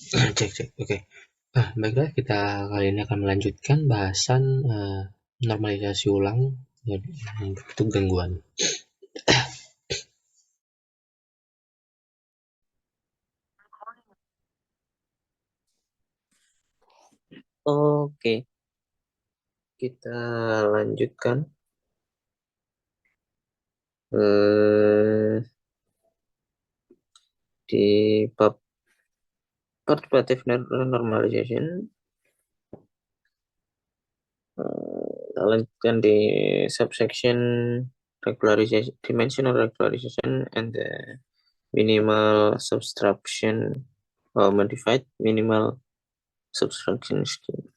Cek cek, oke. Baiklah, kita kali ini akan melanjutkan bahasan normalisasi ulang yang bentuk gangguan. Oke, kita lanjutkan. eh, di bab perturbative normalization. Kita lanjutkan di subsection regularization, dimensional regularization and the minimal subtraction or modified minimal subtraction scheme.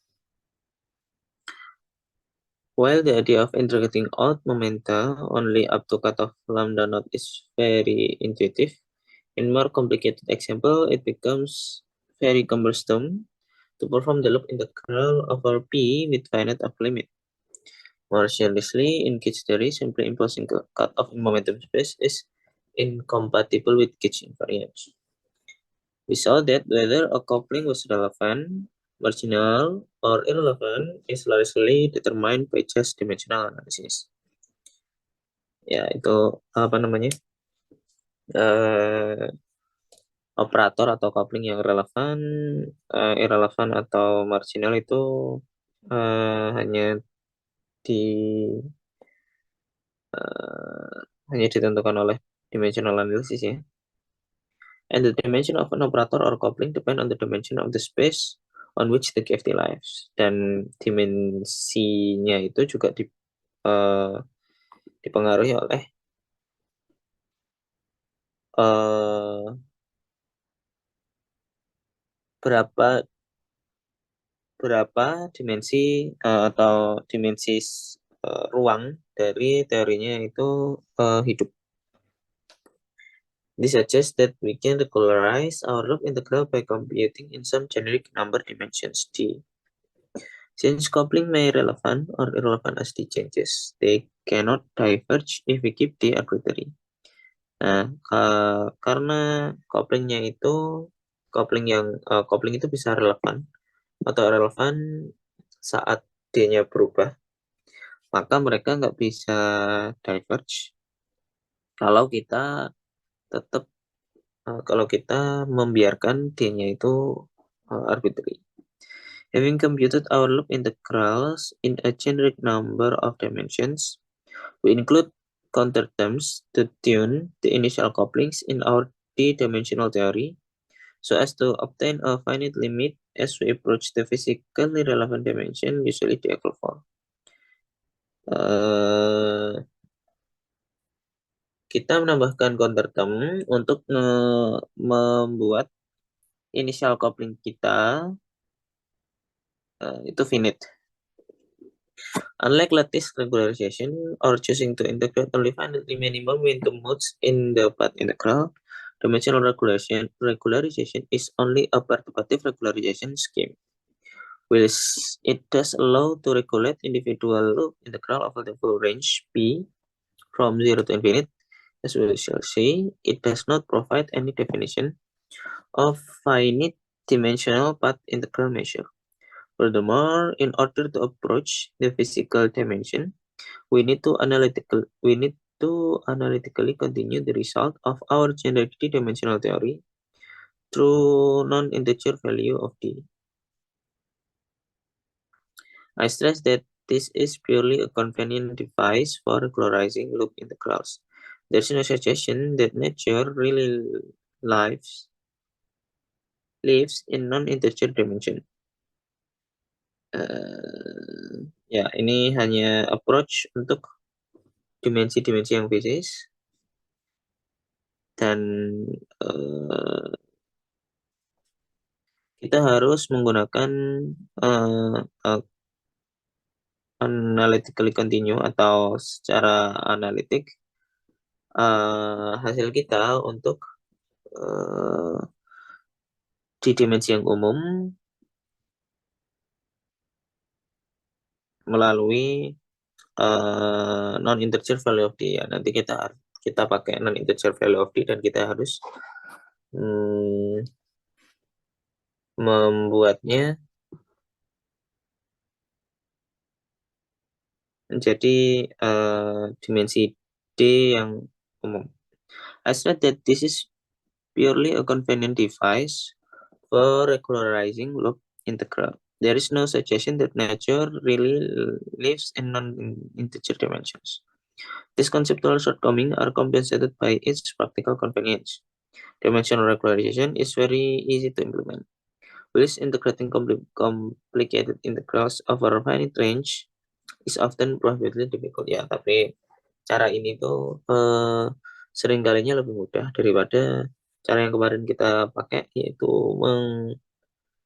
While the idea of integrating out momenta only up to cutoff lambda naught is very intuitive, in more complicated example, it becomes very cumbersome to perform the loop integral over P with finite upper limit. More seriously, in gauge theory, simply imposing cutoff in momentum space is incompatible with gauge invariance. We saw that whether a coupling was relevant, marginal, or irrelevant is largely determined by just dimensional analysis. Ya, itu apa namanya? Eh, operator atau coupling yang relevan, irrelevant atau marginal itu hanya di hanya ditentukan oleh dimensional analysis ya. And the dimension of an operator or coupling depend on the dimension of the space on which the KFT lives. Dan dimensinya itu juga dipengaruhi oleh uh, berapa dimensi atau dimensi ruang dari teorinya itu hidup. This suggests that we can regularize our loop integral by computing in some generic number dimensions d. Since coupling may relevant or irrelevant as d changes, they cannot diverge if we keep d arbitrary. Nah, karena couplingnya itu coupling itu bisa relevan atau relevan saat d-nya berubah, maka mereka nggak bisa diverge kalau kita tetap kalau kita membiarkan d-nya itu arbitrary. Having computed our loop integrals in a generic number of dimensions, we include counter terms to tune the initial couplings in our d-dimensional theory so as to obtain a finite limit as we approach the physically relevant dimension, usually the equal form. Kita menambahkan counter term untuk membuat initial coupling kita itu finite. Unlike lattice regularization or choosing to integrate only finitely many momentum modes in the path integral, dimensional regularization is only a perturbative regularization scheme, which it does allow to regulate individual loop integral over the full range P from 0 to infinite. As we shall see, it does not provide any definition of finite dimensional path integral measure. Furthermore, in order to approach the physical dimension, we need to analytically continue the result of our generic dimensional theory through non-integer value of d. I stress that this is purely a convenient device for regularizing loop integrals. There's no suggestion that nature really lives in non-integer dimension. Ya, ini hanya approach untuk dimensi-dimensi yang fisis dan kita harus menggunakan analytically continue atau secara analitik hasil kita untuk di dimensi yang umum melalui non-integer value of d ya. Nanti kita pakai non-integer value of d dan kita harus membuatnya menjadi dimensi D yang umum. I said that this is purely a convenient device for regularizing loop integral. There is no suggestion that nature really lives in non-integer dimensions. These conceptual shortcomings are compensated by its practical convenience. Dimensional regularization is very easy to implement. Whilst integrating complicated integrals over a finite range is often prohibitively difficult. Ya, tapi cara ini tuh seringkalinya lebih mudah daripada cara yang kemarin kita pakai, yaitu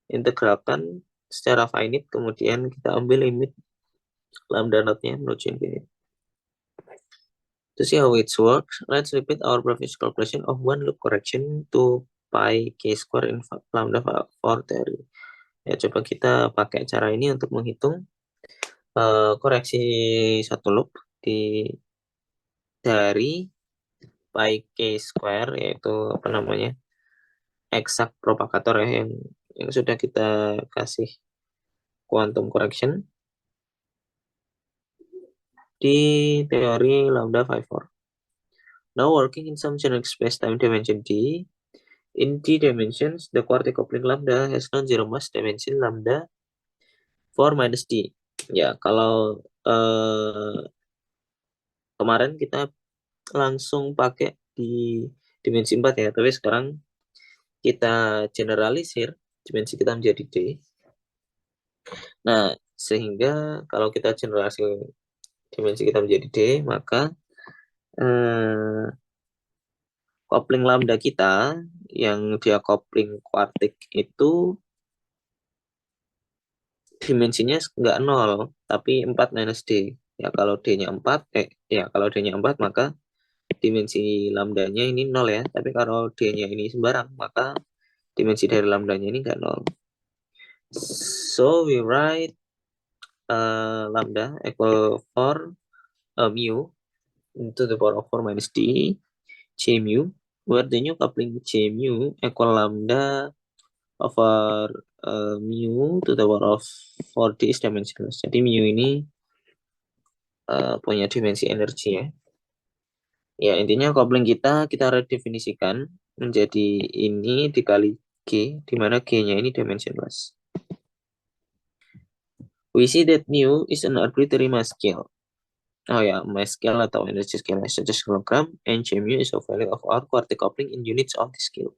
mengintegralkan secara finite, kemudian kita ambil limit lambda naught-nya menuju infinite. To see how it works, let's repeat our previous calculation of one loop correction to pi k square in lambda for theory. Ya, coba kita pakai cara ini untuk menghitung koreksi satu loop dari pi k square, yaitu apa namanya, eksak propagator ya, yang sudah kita kasih quantum correction di teori lambda 54. Now working in some generic space-time dimension D, in D dimensions, the quartic coupling lambda has non-zero mass dimension lambda 4 minus D. Ya, kalau kemarin kita langsung pakai di dimensi 4 ya, tapi sekarang kita generalisir dimensi kita menjadi D. Nah, sehingga kalau kita generalisir dimensi kita menjadi D, maka coupling lambda kita yang dia coupling kuartik itu dimensinya nggak 0, tapi 4 minus D. Ya, kalau D-nya 4, kalau D-nya 4, maka dimensi lambdanya ini 0 ya. Tapi kalau D-nya ini sembarang, maka dimensi dari lambdanya ini nggak 0. So, we write lambda equal 4 mu into the power of 4 minus D, J mu, where the new coupling J mu equal lambda over mu to the power of 4D is dimensionless. Jadi mu ini punya dimensi energi ya. Ya, intinya coupling kita redefinisikan menjadi ini dikali G, di mana G-nya ini dimensionless. We see that mu is an arbitrary mass scale. Oh ya, mass scale atau energy scale such as kilogram, and J mu is a value of our quartic coupling in units of the scale.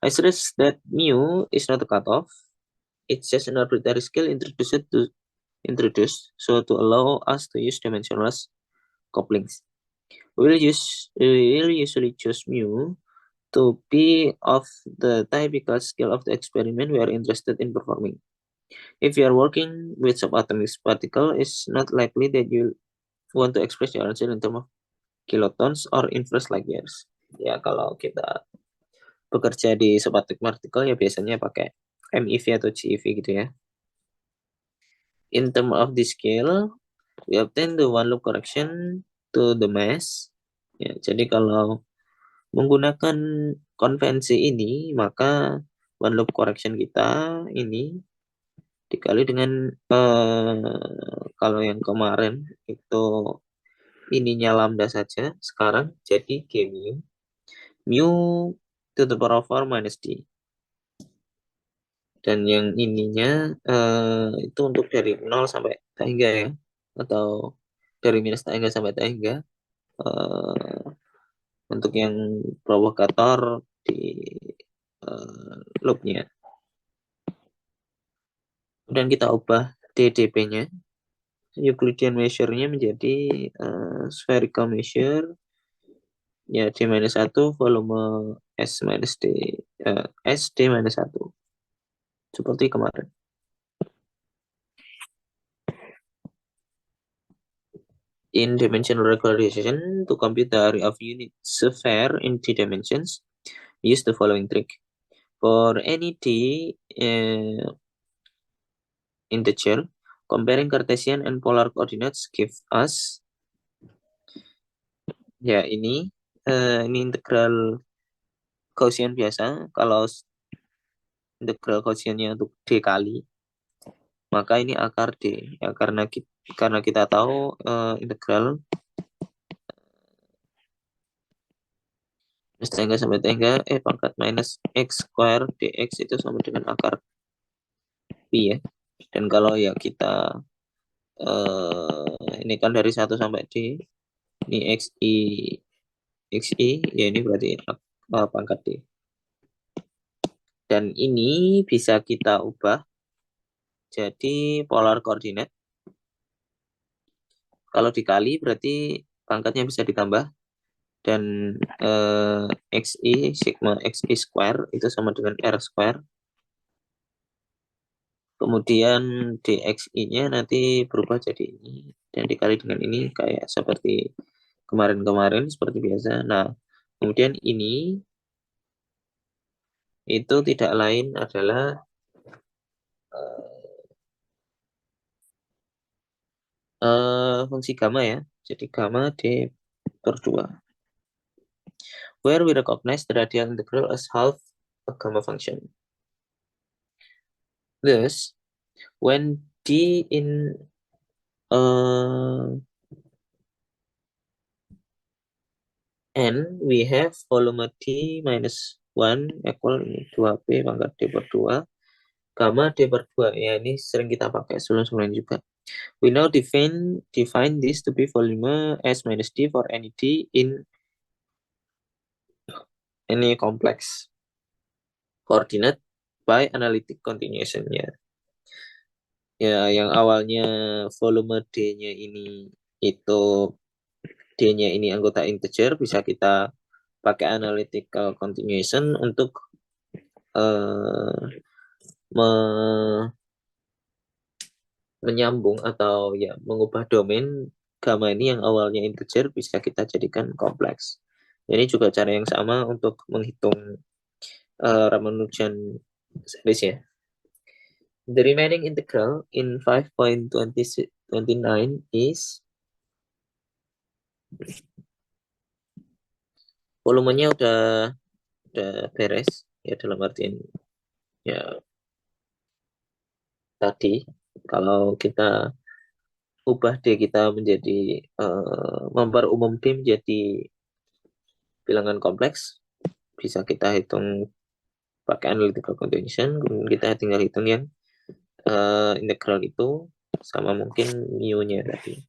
I stress that mu is not a cutoff. It's just an arbitrary scale introduced so to allow us to use dimensionless couplings. We will usually choose mu to be of the typical scale of the experiment we are interested in performing. If you are working with subatomic particle, it's not likely that you want to express your answer in terms of kilotons or inverse light years. Ya, kalau kita bekerja di subatomic particle ya biasanya pakai MeV atau GeV gitu ya. In terms of the scale, we obtain the one loop correction to the mass. Ya, jadi kalau menggunakan konvensi ini, maka one loop correction kita ini dikali dengan kalau yang kemarin itu ininya lambda saja, sekarang jadi G mu to the power of 4 minus D. Dan yang ininya itu untuk dari 0 sampai tak hingga ya, atau dari minus tak hingga sampai tak hingga. Untuk yang provokator di loopnya. Dan kita ubah DDP-nya, Euclidean measure-nya menjadi spherical measure, ya D-1, volume S D-1, seperti kemarin. In dimensional regularization, to compute the area of unit sphere in D dimensions, use the following trick. For any D integer, comparing Cartesian and polar coordinates give us, ya ini integral Gaussian biasa. Kalau integral quotientnya untuk D kali, maka ini akar D. Ya, karena kita tahu integral tangga sampai tangga pangkat minus x square dx itu sama dengan akar pi ya. Dan kalau ya kita ini kan dari 1 sampai D, ini xi ya, ini berarti pangkat D. Dan ini bisa kita ubah jadi polar koordinat. Kalau dikali berarti pangkatnya bisa ditambah, dan xi sigma xi square itu sama dengan r square. Kemudian dxi-nya nanti berubah jadi ini dan dikali dengan ini kayak seperti kemarin-kemarin seperti biasa. Nah, kemudian ini itu tidak lain adalah fungsi gamma ya. Jadi gamma d per 2. Where we recognize the radial integral as half a gamma function. Thus, when d in n, we have volume d minus 1 equal 2p pangkat d per 2 gamma d per 2 ya, ini sering kita pakai sebelum-sebelumnya juga. We now define this to be volume s minus d for any d in any complex coordinate by analytic continuation ya. Ya, yang awalnya volume d-nya ini itu d-nya ini anggota integer, bisa kita pakai analytical continuation untuk menyambung atau ya mengubah domain gamma ini yang awalnya integer bisa kita jadikan kompleks. Ini juga cara yang sama untuk menghitung Ramanujan series ya. The remaining integral in 5.29 is volumenya udah beres ya, dalam artian ya tadi kalau kita ubah D kita menjadi memperumum D menjadi bilangan kompleks, bisa kita hitung pakai analytical continuation. Kemudian kita tinggal hitung yang integral itu sama mungkin mu-nya tadi.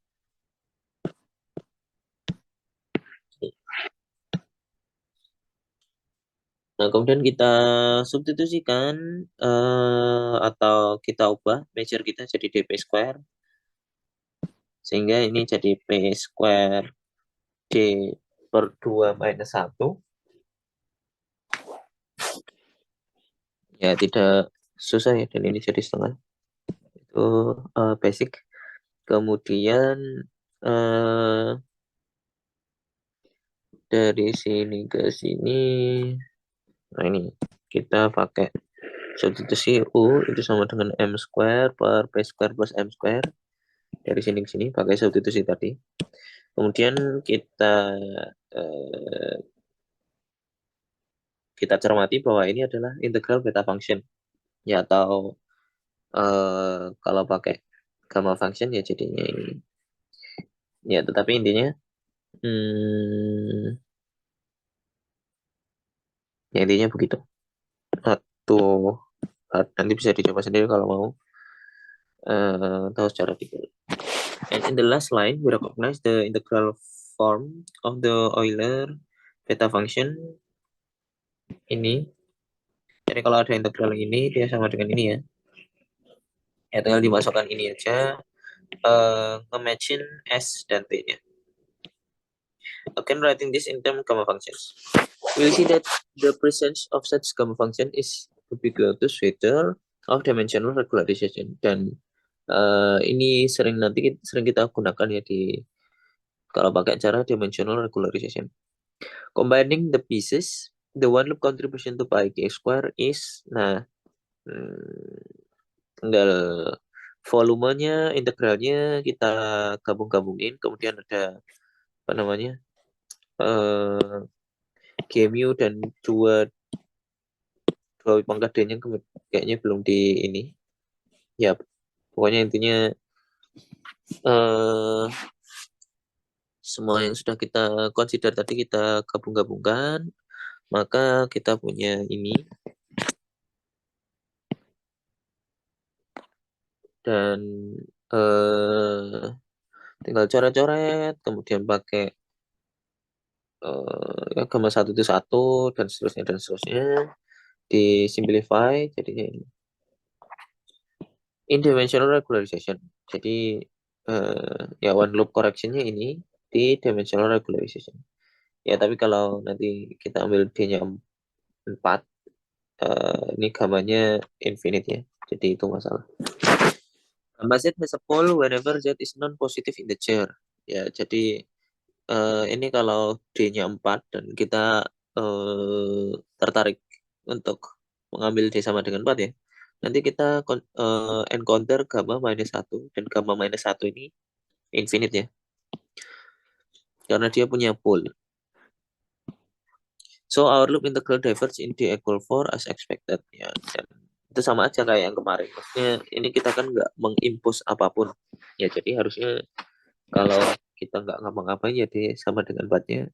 Nah, kemudian kita substitusikan atau kita ubah measure kita jadi dp square, sehingga ini jadi p square d per 2 minus 1. Ya, tidak susah ya, dan ini jadi setengah. Itu basic. Kemudian dari sini ke sini, nah ini kita pakai substitusi U itu sama dengan M square per P square plus M square. Dari sini ke sini pakai substitusi tadi. Kemudian kita cermati bahwa ini adalah integral beta function ya, atau kalau pakai gamma function ya jadinya ini ya, tetapi intinya ya intinya begitu. Atau nanti bisa dicoba sendiri kalau mau tahu secara detail. And in the last line, we recognize the integral form of the Euler beta function ini. Jadi kalau ada integral ini, dia sama dengan ini ya. Ya tinggal dimasukkan ini aja, nge-matchin S dan T-nya. Again, writing this in terms gamma functions. We'll see that the presence of such gamma function is ubiquitous feature of dimensional regularization. Dan ini sering kita gunakan ya kalau pakai cara dimensional regularization. Combining the pieces, the one loop contribution to pi k square is, tinggal volumenya, integralnya kita gabung-gabungin, kemudian ada apa namanya g mu dan Dua pangkat D-nya kayaknya belum di ini. Ya, pokoknya intinya eh, semua yang sudah kita consider tadi kita gabung-gabungkan, maka kita punya ini. Dan tinggal coret-coret, kemudian pakai ya, gamma satu itu satu, dan seterusnya, di simplify, jadinya ini. In dimensional regularization. Jadi ya one loop correctionnya ini di dimensional regularization. Ya tapi kalau nanti kita ambil D-nya 4, ini gamanya infinite ya. Jadi itu masalah. Gamma Z has a pole whenever Z is non-positive integer. Ya, jadi ini kalau D-nya 4 dan kita tertarik untuk mengambil D sama dengan 4 ya. Nanti kita encounter gamma minus 1 dan gamma minus 1 ini infinite ya. Karena dia punya pole. So our loop integral diverge in D equal 4 as expected ya. Dan itu sama aja kayak yang kemarin. Maksudnya ini kita kan nggak mengimpus apapun. Ya jadi harusnya kalau kita nggak ngapa-ngapain ya D sama dengan 4-nya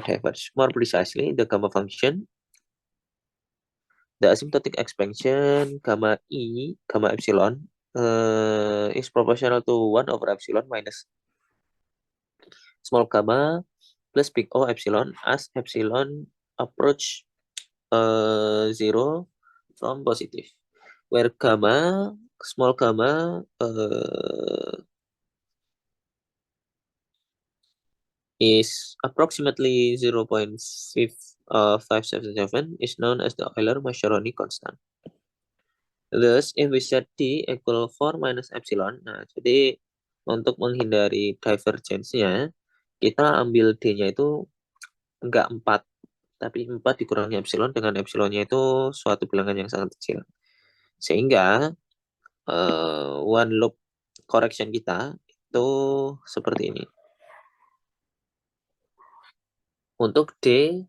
diverge. More precisely, the gamma function, the asymptotic expansion gamma E, gamma epsilon is proportional to 1 over epsilon minus small gamma plus big O epsilon as epsilon approach 0 from positive. Where gamma, small gamma is approximately 0.577 is known as the Euler-Mascheroni constant. Thus, if we set D equal 4 minus epsilon, nah jadi untuk menghindari divergence-nya, kita ambil D-nya itu enggak 4, tapi 4 dikurangi epsilon, dengan epsilonnya itu suatu bilangan yang sangat kecil. Sehingga one loop correction kita itu seperti ini. Untuk D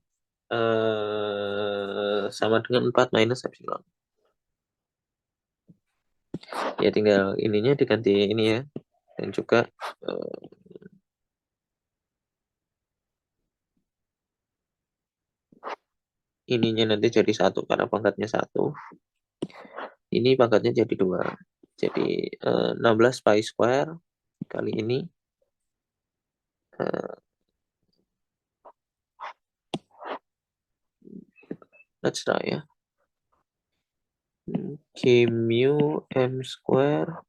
sama dengan 4 minus epsilon. Ya tinggal ininya diganti ini ya. Dan juga ininya nanti jadi 1 karena pangkatnya 1. Ini pangkatnya jadi 2. Jadi 16 pi square kali ini let's try ya. K mu M square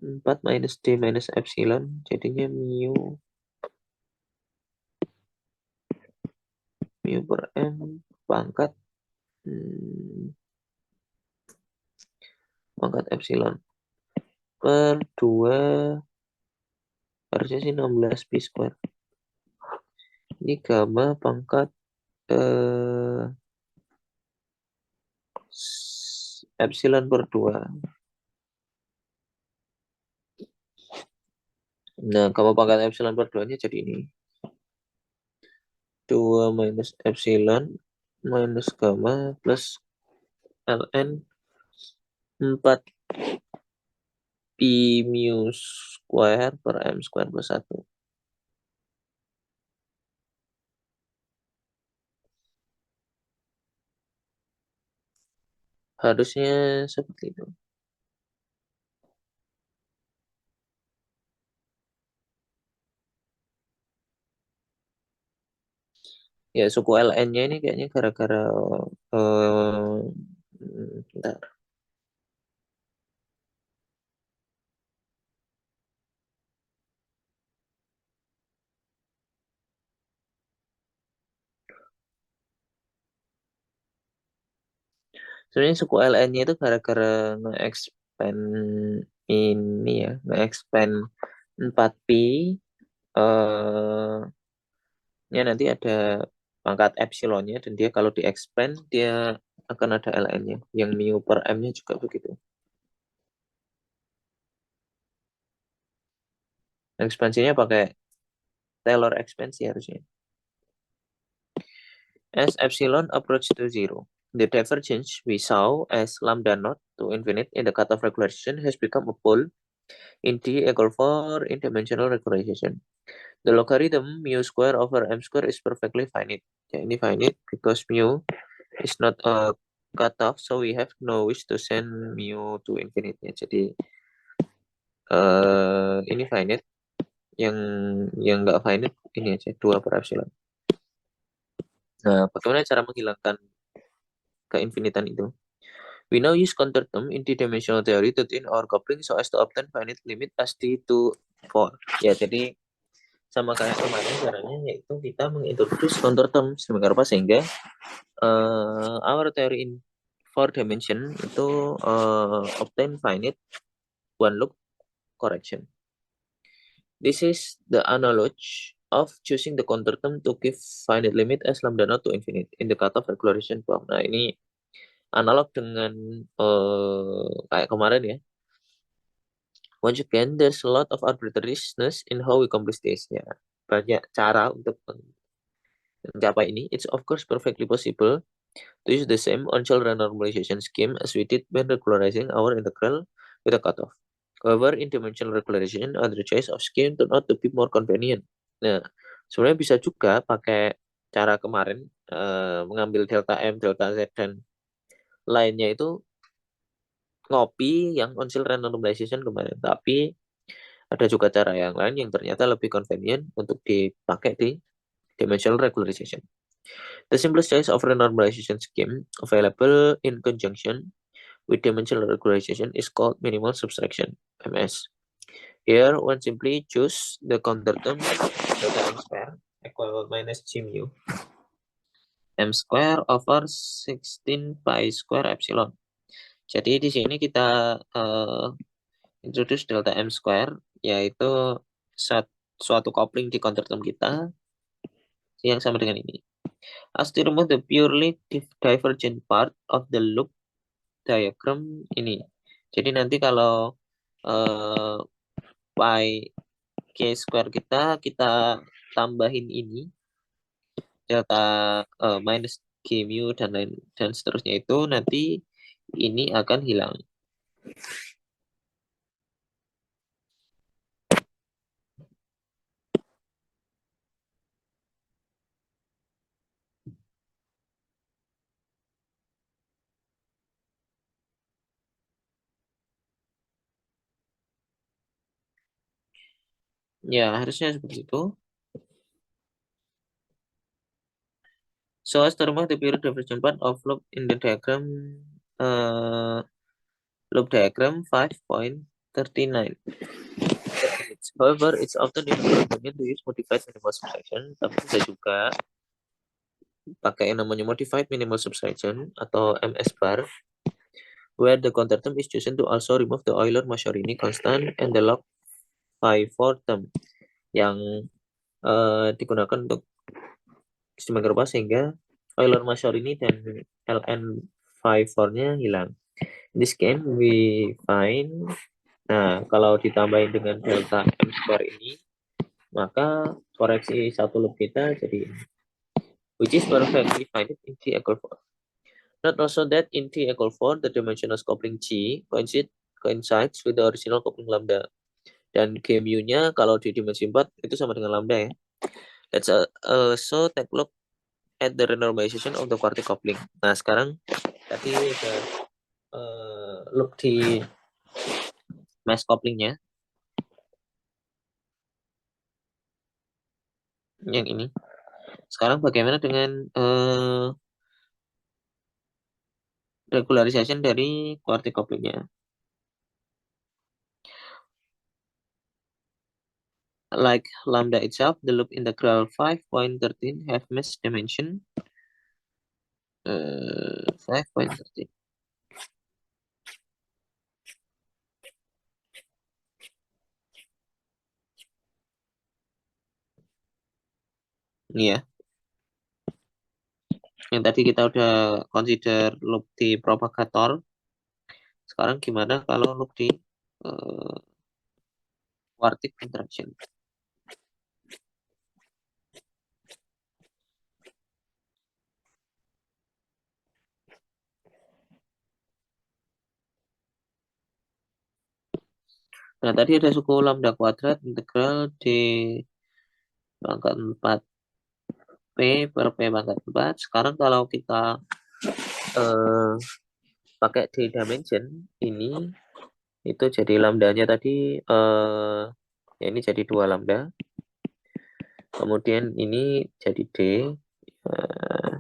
4 minus D minus epsilon jadinya mu per M pangkat pangkat epsilon per 2 harusnya sih 16 pi square. Ini gamma pangkat epsilon per 2. Nah, gamma pangkat epsilon per 2 nya jadi ini. 2 minus epsilon minus gamma plus ln 4 pi mu square per M square plus 1. Harusnya seperti itu. Ya, suku ln-nya ini kayaknya gara-gara bentar. Sebenarnya suku ln-nya itu gara-gara nge-expand ini ya, nge-expand 4pi nya nanti ada pangkat epsilonnya dan dia kalau di-expand dia akan ada ln-nya. Yang mu per M-nya juga begitu. Ekspansinya pakai Taylor ekspansi harusnya. As epsilon approach to 0. The divergence we saw as lambda naught to infinite in the cutoff regularization has become a pole in T equal for in-dimensional regularization. The logarithm mu square over m square is perfectly finite. Ya, ini finite because mu is not a cutoff, so we have no wish to send mu to infinite. Ya. Jadi ini finite, yang nggak finite ini aja 2 per epsilon. Nah, bagaimana cara menghilangkan keinfinitan itu? We now use contour term in D-dimensional theory to tune our coupling so as to obtain finite limit as D to 4. Ya, jadi sama kayak kemarin caranya yaitu kita mengintroduce contour term sedemikian rupa sehingga our theory in 4 dimension itu obtain finite one loop correction. This is the analogy of choosing the contour term to give finite limit as lambda naught to infinite in the cutoff regularization form. Nah, ini analog dengan kayak kemarin ya. Once again, there's a lot of arbitrariness in how we accomplish this. Ya, banyak cara untuk mencapai ini. It's of course perfectly possible to use the same on-shell renormalization scheme as we did when regularizing our integral with a cutoff. However, in-dimensional regularization and the choice of scheme turn out to be more convenient. Nah, sebenarnya bisa juga pakai cara kemarin mengambil delta M, delta Z, dan lainnya itu ngopi yang on-shell renormalization kemarin. Tapi ada juga cara yang lain yang ternyata lebih convenient untuk dipakai di dimensional regularization. The simplest choice of renormalization scheme available in conjunction with dimensional regularization is called minimal subtraction, MS. Here, one simply choose the counter term delta m square equal minus g mu m square over 16 pi square epsilon. Jadi di sini kita introduce delta m square, yaitu suatu coupling di counter term kita yang sama dengan ini. As to remove the purely divergent part of the loop diagram ini. Jadi nanti kalau pi k square kita tambahin ini delta minus g mu dan seterusnya itu nanti ini akan hilang. Ya, harusnya seperti itu. So as to remove the pure divergent part of loop in the diagram, loop diagram 5.39. However, it's often inconvenient to use modified minimal subtraction, tapi bisa juga pakai yang namanya modified minimal subtraction atau MS bar, where the counter term is chosen to also remove the Euler-Mascheroni constant and the log phi 4 term yang digunakan untuk sedemikian rupa sehingga Euler-Mascheroni dan ln phi 4-nya hilang. In this case, we find, nah kalau ditambahin dengan delta m square ini, maka koreksi satu loop kita jadi which is perfectly fine in T equal 4. Note also that in T equal 4, the dimensional coupling G coincides with the original coupling lambda. Dan G mu-nya kalau di dimensi 4 itu sama dengan lambda ya. Let's also take a look at the renormalization of the quartic coupling. Nah, sekarang tadi udah look di mass couplingnya. Yang ini. Sekarang bagaimana dengan regularization dari quartic couplingnya? Like lambda itself, the loop integral 5.13 have mass dimension 5.13. Iya, yang tadi kita udah consider loop di propagator. Sekarang gimana kalau loop di quartic interaction? Nah, tadi ada suku lambda kuadrat integral D pangkat 4 P per P pangkat 4. Sekarang kalau kita eh, pakai D dimension ini, itu jadi lambdanya tadi ya ini jadi 2 lambda. Kemudian ini jadi D. eh,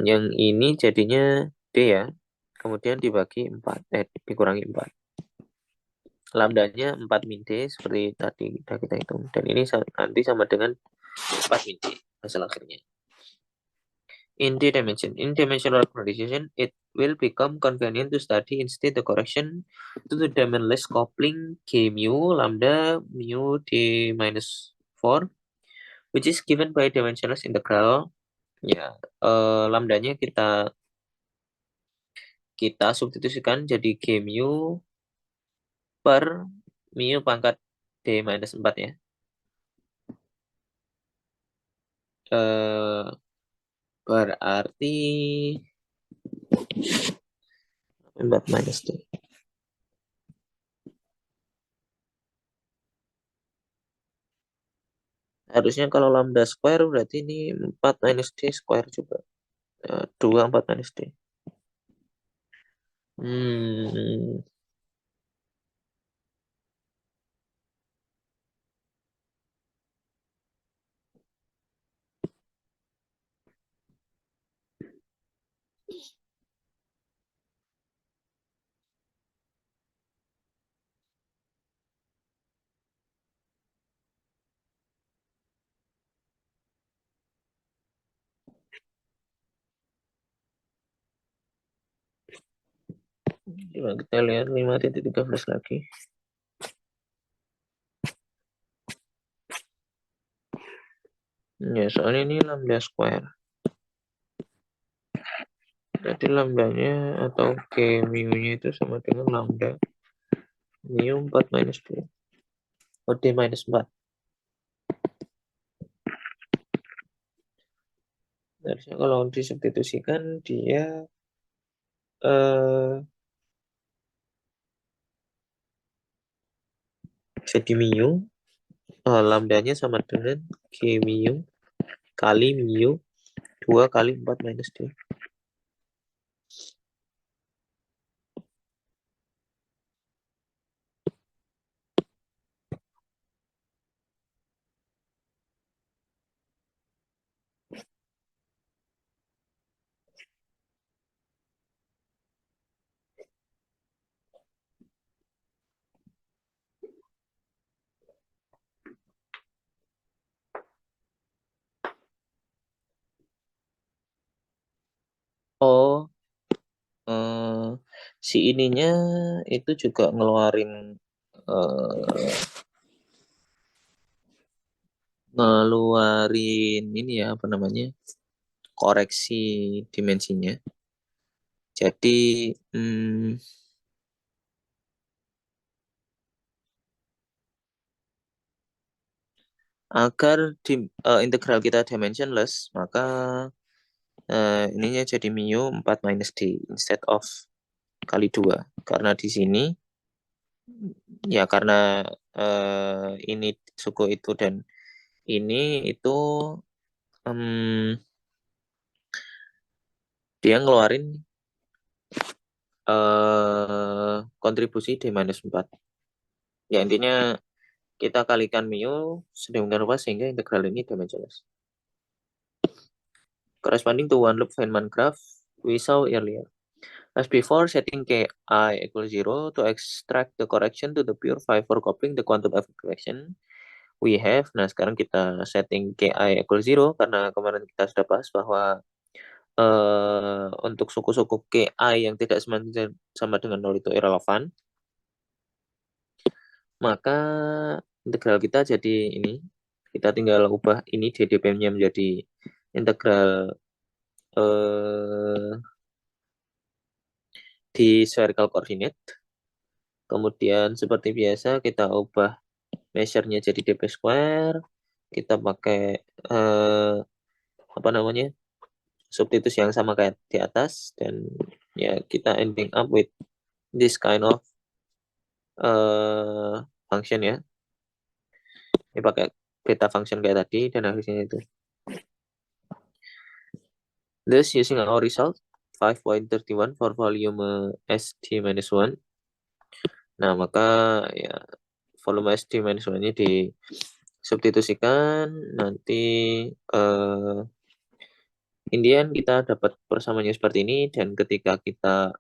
yang ini jadinya D ya. Kemudian dibagi 4, dikurangi 4. Lambdanya 4 min D seperti tadi kita hitung. Dan ini nanti sama dengan 4 min D hasil akhirnya. In dimensional organization, it will become convenient to study instead the correction to the dimensionless coupling K mu lambda mu D minus 4, which is given by dimensionless integral. Ya, lambdanya kita substitusikan jadi K mu per mu pangkat D minus 4 ya. Berarti 4 minus D. Harusnya kalau lambda square berarti ini 4 minus D square juga. 2, 4 minus D. Coba kita lihat 5.13 lagi. Ya, soalnya ini lambda square. Jadi lambdanya atau K mu-nya itu sama dengan lambda mu 4 minus D. Oh, D minus 4. Harusnya kalau disubstitusikan dia jadi mu. Lambdanya sama dengan K mu kali mu 2 kali 4 minus D. Oh, si ininya itu juga ngeluarin ini ya apa namanya, koreksi dimensinya. Jadi agar integral kita dimensionless, maka ininya jadi mu 4 minus D instead of kali 2. Karena di sini ya karena ini suku itu dan ini itu dia ngeluarin kontribusi D minus 4. Ya intinya kita kalikan mu sedemikian rupa sehingga integral ini dimensionless. Corresponding to one loop Feynman graph we saw earlier. As before, setting Ki equals 0 to extract the correction to the pure Pfeiffer coupling the quantum effect correction we have. Nah, sekarang kita setting Ki equals 0 karena kemarin kita sudah bahas bahwa untuk suku-suku Ki yang tidak sama dengan 0 itu irrelevant. Maka integral kita jadi ini. Kita tinggal ubah ini ddpm-nya menjadi integral di spherical coordinate. Kemudian seperti biasa kita ubah measure-nya jadi dp square. Kita pakai apa namanya, substitusi yang sama kayak di atas, dan ya kita ending up with this kind of function ya. Ini pakai beta function kayak tadi dan akhirnya itu. Thus, using our result 5.31 for volume ST-1. Nah, maka ya volume ST-1-nya disubstitusikan, nanti Indian kita dapat persamanya seperti ini, dan ketika kita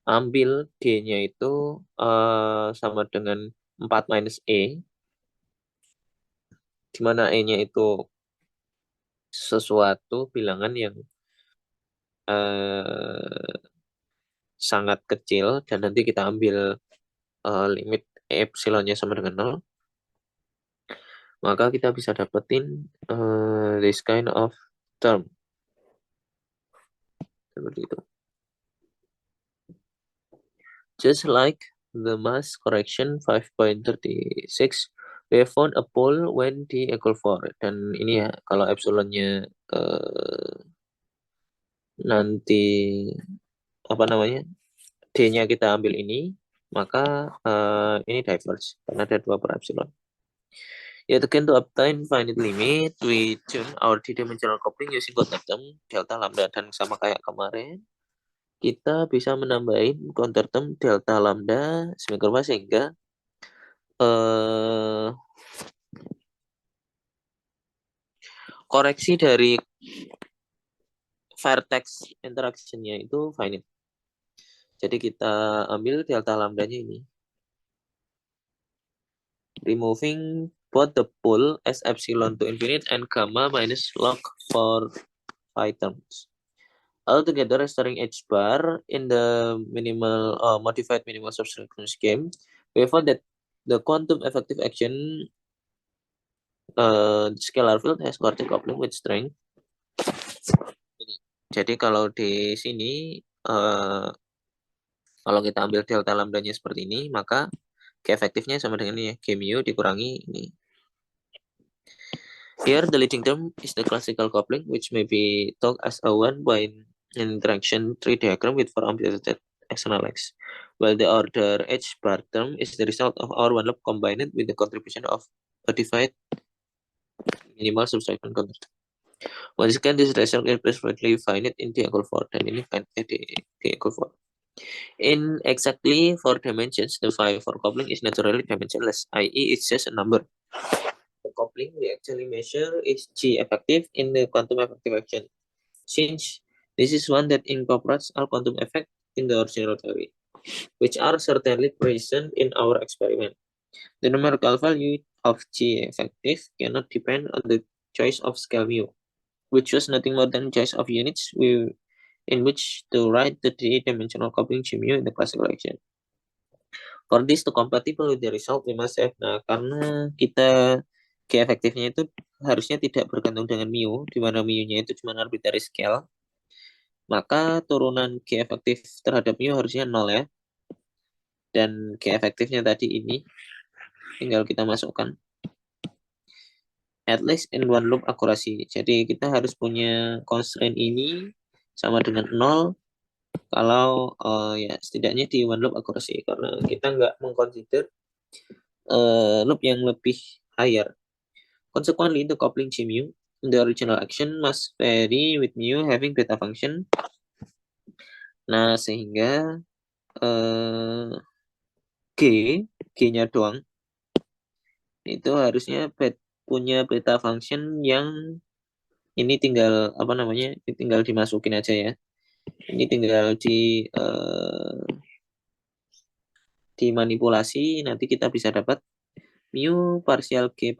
ambil D-nya itu sama dengan 4 minus E, di mana E-nya itu sesuatu bilangan yang sangat kecil, dan nanti kita ambil limit epsilonnya sama dengan 0, maka kita bisa dapetin this kind of term. Seperti itu. Just like the mass correction 5.36, we found a pole when D equal 4. Dan ini ya, kalau epsilonnya nanti apa namanya, D-nya kita ambil ini, maka ini diverge karena ada 2 per epsilon. Yet again, to obtain finite limit, we tune our D-dimensional coupling using counter term delta lambda, dan sama kayak kemarin, kita bisa menambahin counter term delta lambda semikian rupa sehingga koreksi dari vertex interaction-nya itu finite. Jadi kita ambil delta lambda-nya ini. Removing both the pole as epsilon to infinite and gamma minus log for phi terms. Altogether, restoring H bar in the minimal modified minimal subtraction scheme, we found that the quantum effective action scalar field has quartic coupling with strength. Jadi kalau di sini kalau kita ambil delta lambda-nya seperti ini, maka K efektifnya sama dengan ini ya, K mu dikurangi ini. Here the leading term is the classical coupling, which may be thought as a one-point interaction tree diagram with 4 unpreceded external X, while the order H bar term is the result of our one loop combined with the contribution of a divided minimal subtraction counter. Once again, this result is perfectly finite in D equal 4, dan ini finite D equal 4. In exactly 4 dimensions, the phi for coupling is naturally dimensionless, i.e. it's just a number. The coupling we actually measure is G effective in the quantum effective action, since this is one that incorporates all quantum effect in the original theory, which are certainly present in our experiment. The numerical value of G effective cannot depend on the choice of scale mu, which was nothing more than choice of units in which to write the three-dimensional coupling G mu in the classical action. For this to compatible with the result, we must have. Nah, karena kita K efektifnya itu harusnya tidak bergantung dengan mu, di mana mu-nya itu cuma arbitrary scale, maka turunan K efektif terhadap mu harusnya 0 ya. Dan K efektifnya tadi ini tinggal kita masukkan at least in one loop akurasi. Jadi kita harus punya constraint ini sama dengan 0 kalau ya setidaknya di one loop akurasi, karena kita nggak mengconsider loop yang lebih higher. Consequently, the coupling G mu in the original action must vary with mu having beta function. Nah, sehingga G-nya doang itu harusnya punya beta function yang ini tinggal apa namanya, tinggal dimasukin aja ya. Ini tinggal dimanipulasi, nanti kita bisa dapat mu parsial G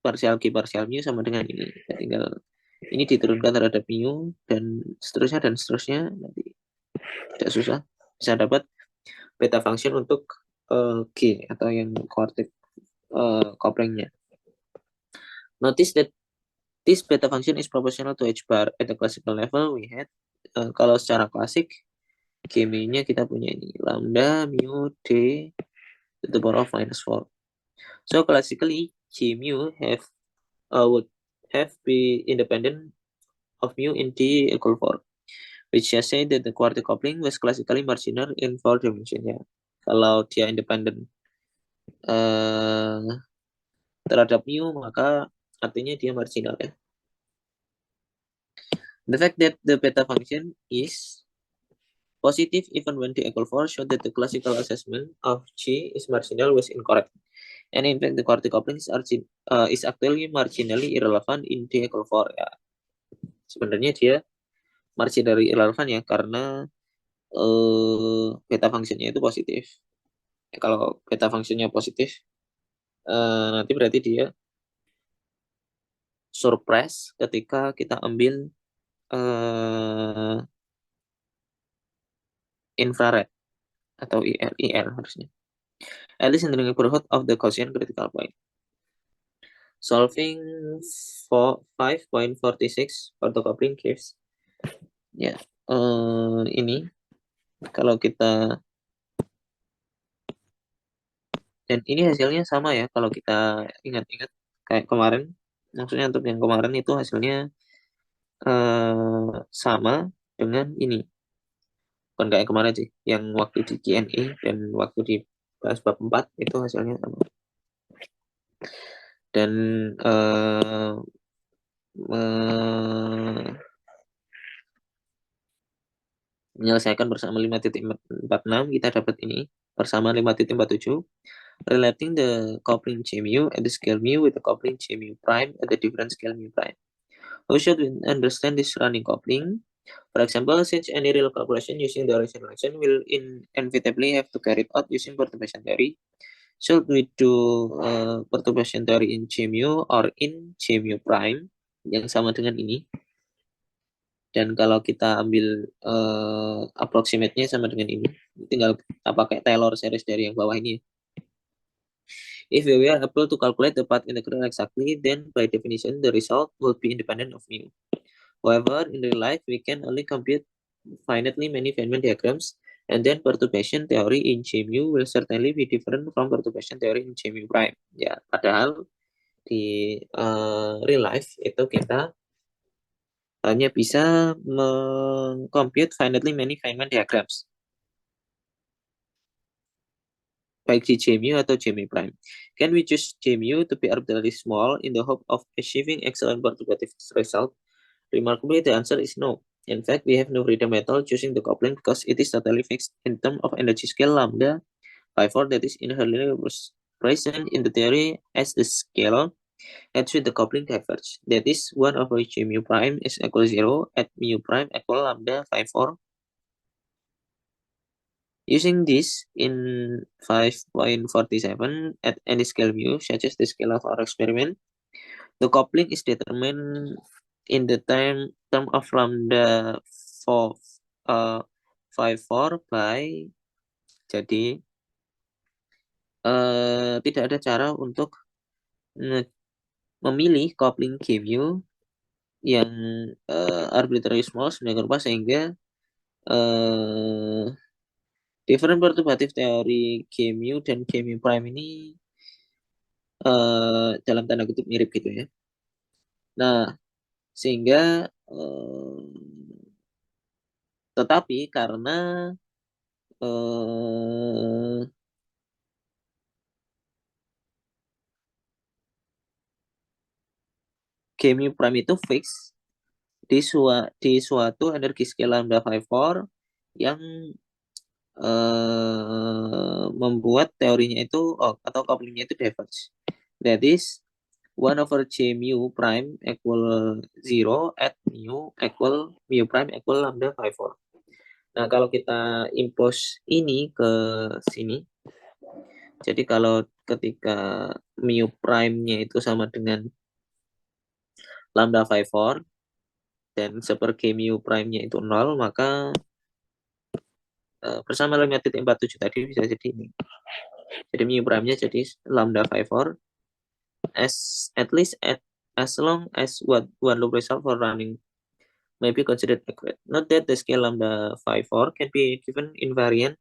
parsial mu sama dengan ini. Kita tinggal ini diturunkan terhadap mu dan seterusnya nanti tidak susah bisa dapat beta function untuk G atau yang quartic couplingnya. Notice that this beta function is proportional to H bar at the classical level we had. Kalau secara klasik G mu-nya kita punya ini lambda mu D to the power of -4. So classically G mu would have be independent of mu in D equal 4, which just say that the quartic coupling was classically marginal in 4 dimension. Ya, Kalau dia independen terhadap mu, maka artinya dia marginal ya. The fact that the beta function is positive even when d equal 4 shows that the classical assessment of G is marginal was incorrect. And in fact, the Corti coupling is actually marginally irrelevant in d equal 4 ya. Sebenarnya dia marginally irrelevant ya karena beta fungsinya itu positif. Kalau beta fungsinya positif, nanti berarti dia surprise ketika kita ambil infrared atau IR harusnya. At least in the neighborhood of the quotient critical point. Solving for 5.46 photocoupling gives ya ini kalau kita dan ini hasilnya sama ya kalau kita ingat-ingat kayak kemarin, maksudnya untuk yang kemarin itu hasilnya sama dengan ini, bukan kayak kemarin sih, yang waktu di Q&A dan waktu di bahas bab 4 itu hasilnya sama. Dan menyelesaikan bersama 5.46 kita dapat ini bersama 5.47 relating the coupling J mu at the scale mu with the coupling J mu prime at the different scale mu prime. How should we understand this running coupling? For example, since any real calculation using the original relation will inevitably have to carry out using perturbation theory, should we do perturbation theory in J mu or in J mu prime yang sama dengan ini? Dan kalau kita ambil approximate-nya sama dengan ini, tinggal pakai Taylor series dari yang bawah ini. If we were able to calculate the path integral exactly, then by definition the result will be independent of mu. However, in real life, we can only compute finitely many Feynman diagrams, and then perturbation theory in J mu will certainly be different from perturbation theory in J mu prime. Ya, padahal di real life itu kita hanya bisa mengcompute finitely many Feynman diagrams, baik di J mu atau J mu prime. Can we choose J mu to be arbitrarily small in the hope of achieving excellent perturbative result? Remarkably, the answer is no. In fact, we have no freedom at all choosing the coupling because it is totally fixed in terms of energy scale lambda by 4 that is inherently present in the theory as the scale at which the coupling diverges. That is 1 over J mu prime is equal 0 at mu prime equal lambda phi 4. Using this in 5.47 at any scale mu, such as the scale of our experiment, the coupling is determined in the term of lambda 4 by, jadi tidak ada cara untuk memilih coupling K mu yang arbitrary small sedemikian rupa sehingga different perturbative teori K mu dan K mu prime ini dalam tanda kutip mirip gitu ya. Nah, sehingga tetapi karena K mu prime itu fix di suatu energi scale lambda phi 4 yang membuat teorinya itu atau couplingnya itu diverge. That is 1 over J mu prime equal 0 at mu prime equal lambda phi 4. Nah, kalau kita impose ini ke sini, jadi kalau ketika mu prime-nya itu sama dengan lambda phi 4 dan seperti mu prime-nya itu 0, maka bersama 5.47 tadi bisa jadi ini. Jadi mu prime-nya jadi lambda phi 4 as long as one loop result for running may be considered accurate. Note that the scale lambda phi 4 can be given invariant,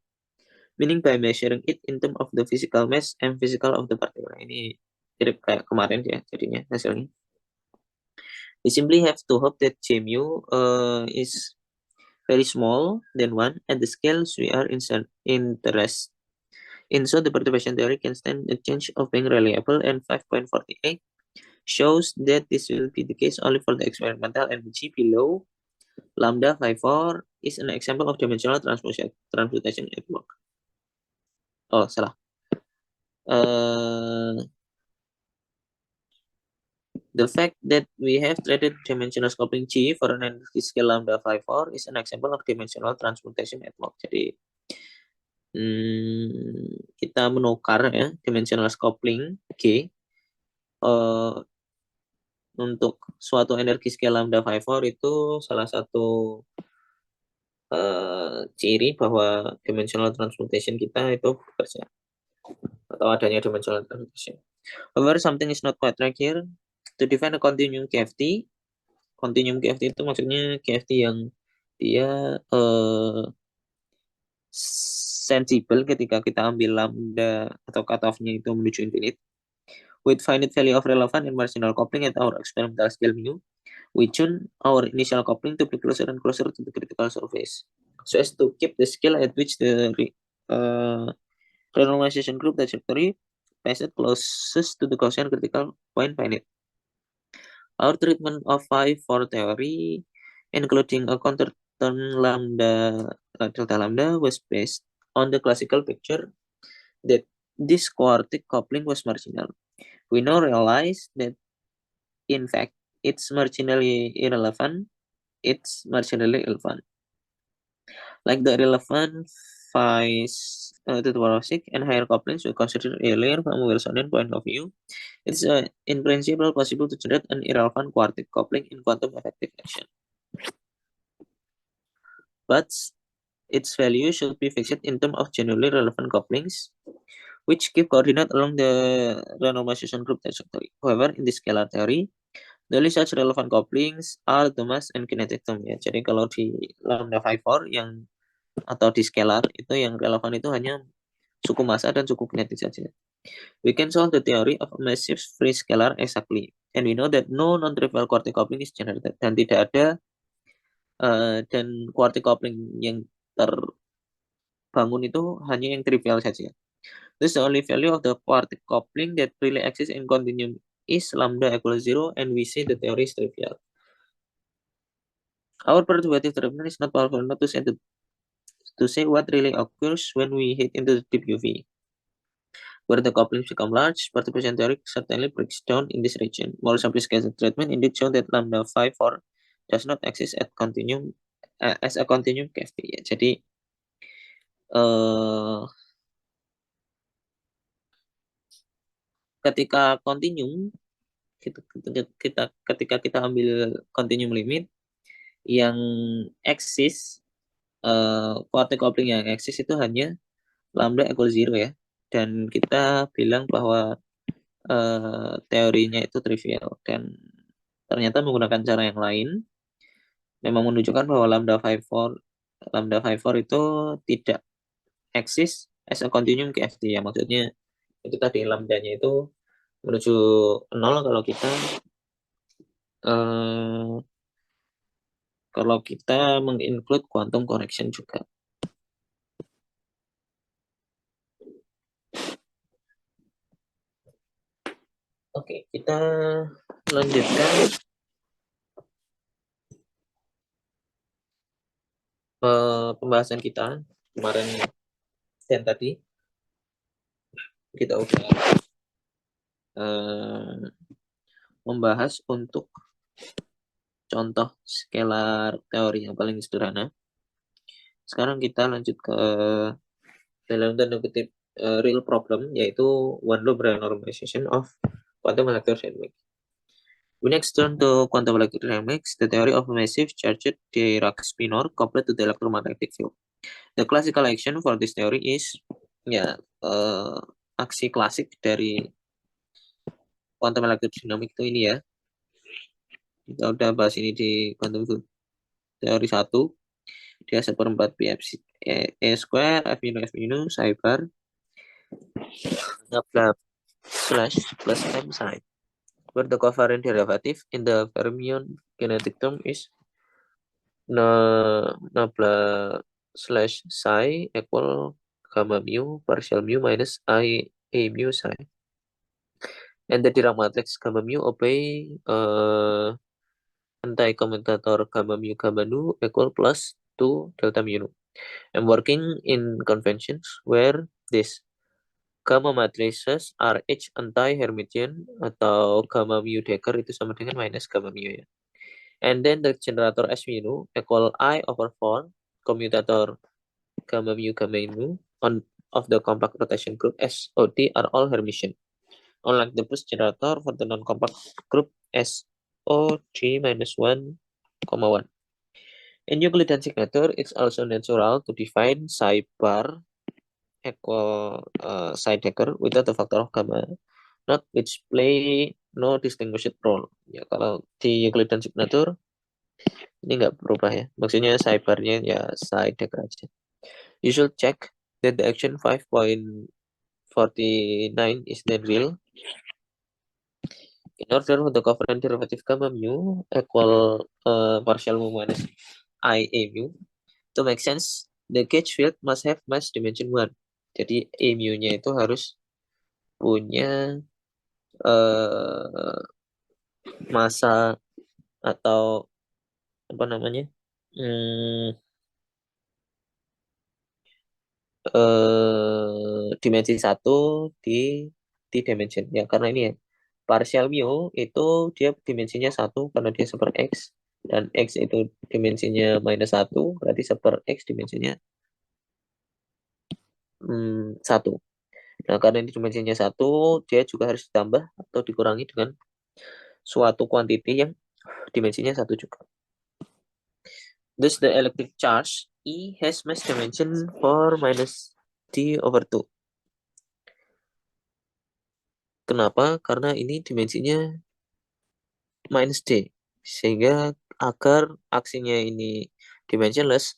meaning by measuring it in terms of the physical mass and physical of the particle. Ini mirip kayak kemarin ya jadinya hasilnya. We simply have to hope that J mu is very small than 1 at the scales we are interested In so, the perturbation theory can stand a chance of being reliable, and 5.48 shows that this will be the case only for the experimental energy below lambda 54 is an example of dimensional transmutation at work. Oh, salah. The fact that we have traded dimensional coupling G for an energy scale lambda 54 is an example of dimensional transmutation at work. Jadi kita menukar ya dimensional coupling G untuk suatu energi scale lambda 54 itu salah satu ciri bahwa dimensional transmutation kita itu bekerja atau adanya dimensional transmutation. However, something is not quite right here. To define a continuum KFT, continuum KFT itu maksudnya KFT yang dia sensible ketika kita ambil lambda atau cutoff-nya itu menuju infinite. With finite value of relevant and marginal coupling at our experimental scale mu, we tune our initial coupling to be closer and closer to the critical surface, so as to keep the scale at which the renormalization group trajectory passes closest to the Gaussian critical point finite. Our treatment of 5-4 theory, including a counter term lambda delta lambda, was based on the classical picture that this quartic coupling was marginal. We now realize that, in fact, it's marginally irrelevant. It's marginally irrelevant. Like the irrelevant phase to the power of 6 and higher couplings we considered earlier from a Wilsonian point of view, it's in principle possible to generate an irrelevant quartic coupling in quantum effective action. But its value should be fixed in terms of genuinely relevant couplings, which give coordinate along the renormalization group trajectory. However, in the scalar theory, the only such relevant couplings are the mass and kinetic term ya. Jadi kalau di lambda 54 yang atau di scalar itu yang relevan itu hanya suku massa dan suku kinetik saja. We can solve the theory of a massive free scalar exactly, and we know that no non-trivial quartic coupling is generated, dan tidak ada dan quartic coupling yang terbangun itu hanya yang trivial saja. This is the only value of the quartic coupling that really exists in continuum is lambda equals 0, and we say the theory is trivial. Our perturbative treatment is not powerful enough to say what really occurs when we hit into the deep UV. Where the couplings become large, perturbation theory certainly breaks down in this region. More simplified treatment indeed show that lambda 54 does not exist at continuum as a continuum KFT. Ya. Jadi ketika continuum ketika kita ambil continuum limit yang eksis quartic coupling yang eksis itu hanya lambda equal 0 ya, dan kita bilang bahwa teorinya itu trivial, dan ternyata menggunakan cara yang lain memang menunjukkan bahwa lambda 54 itu tidak eksis as a continuum KFT ya, maksudnya itu tadi lambdanya itu menuju 0 kalau kita menginclude quantum correction juga. Oke, kita lanjutkan pembahasan kita kemarin dan tadi. Kita udah membahas untuk contoh scalar teori yang paling sederhana. Sekarang kita lanjut ke dalam tanda kutip real problem, yaitu one loop renormalization of quantum electrodynamics. We next turn to quantum electrodynamics, the theory of a massive charged Dirac spinor coupled to the electromagnetic field. The classical action for this theory is aksi klasik dari quantum electrodynamics itu ini ya. Kita udah bahas ini di quantum teori 1. Dia 1/4 pi E square F minus psi bar bla slash plus M psi, where the covariant derivative in the fermion kinetic term is nabla slash psi equal gamma mu partial mu minus I A mu psi. And the Dirac matrix gamma mu obey anti-commutator gamma nu equal plus 2 delta mu nu. I'm working in conventions where this gamma matrices are each anti-Hermitian atau gamma mu decker itu sama dengan minus gamma mu ya. And then the generator S mu nu equal I over 4 commutator gamma nu on of the compact rotation group SOT are all Hermitian. Unlike the boost generator for the non-compact group SOG minus 1, 1. In Euclidean signature, it's also natural to define psi bar equal psi decker without the factor of gamma not which play no distinguished role. Ya, kalau di Euclidean signature ini nggak berubah ya. Maksudnya psi barnya ya psi decker aja. You should check that the action 5.49 is then real. In order for the covariant derivative gamma mu equal partial mu minus I A mu to make sense, the gauge field must have mass dimension 1. Jadi A mu-nya itu harus punya masa atau apa namanya dimensi 1 di dimension ya, karena ini ya partial mu itu dia dimensinya 1 karena dia super X, dan X itu dimensinya minus 1 berarti super X dimensinya 1. Nah, karena ini dimensinya 1, dia juga harus ditambah atau dikurangi dengan suatu quantity yang dimensinya 1 juga. Thus the electric charge E has mass dimension 4 minus D over 2. Kenapa? Karena ini dimensinya minus D. Sehingga agar aksinya ini dimensionless,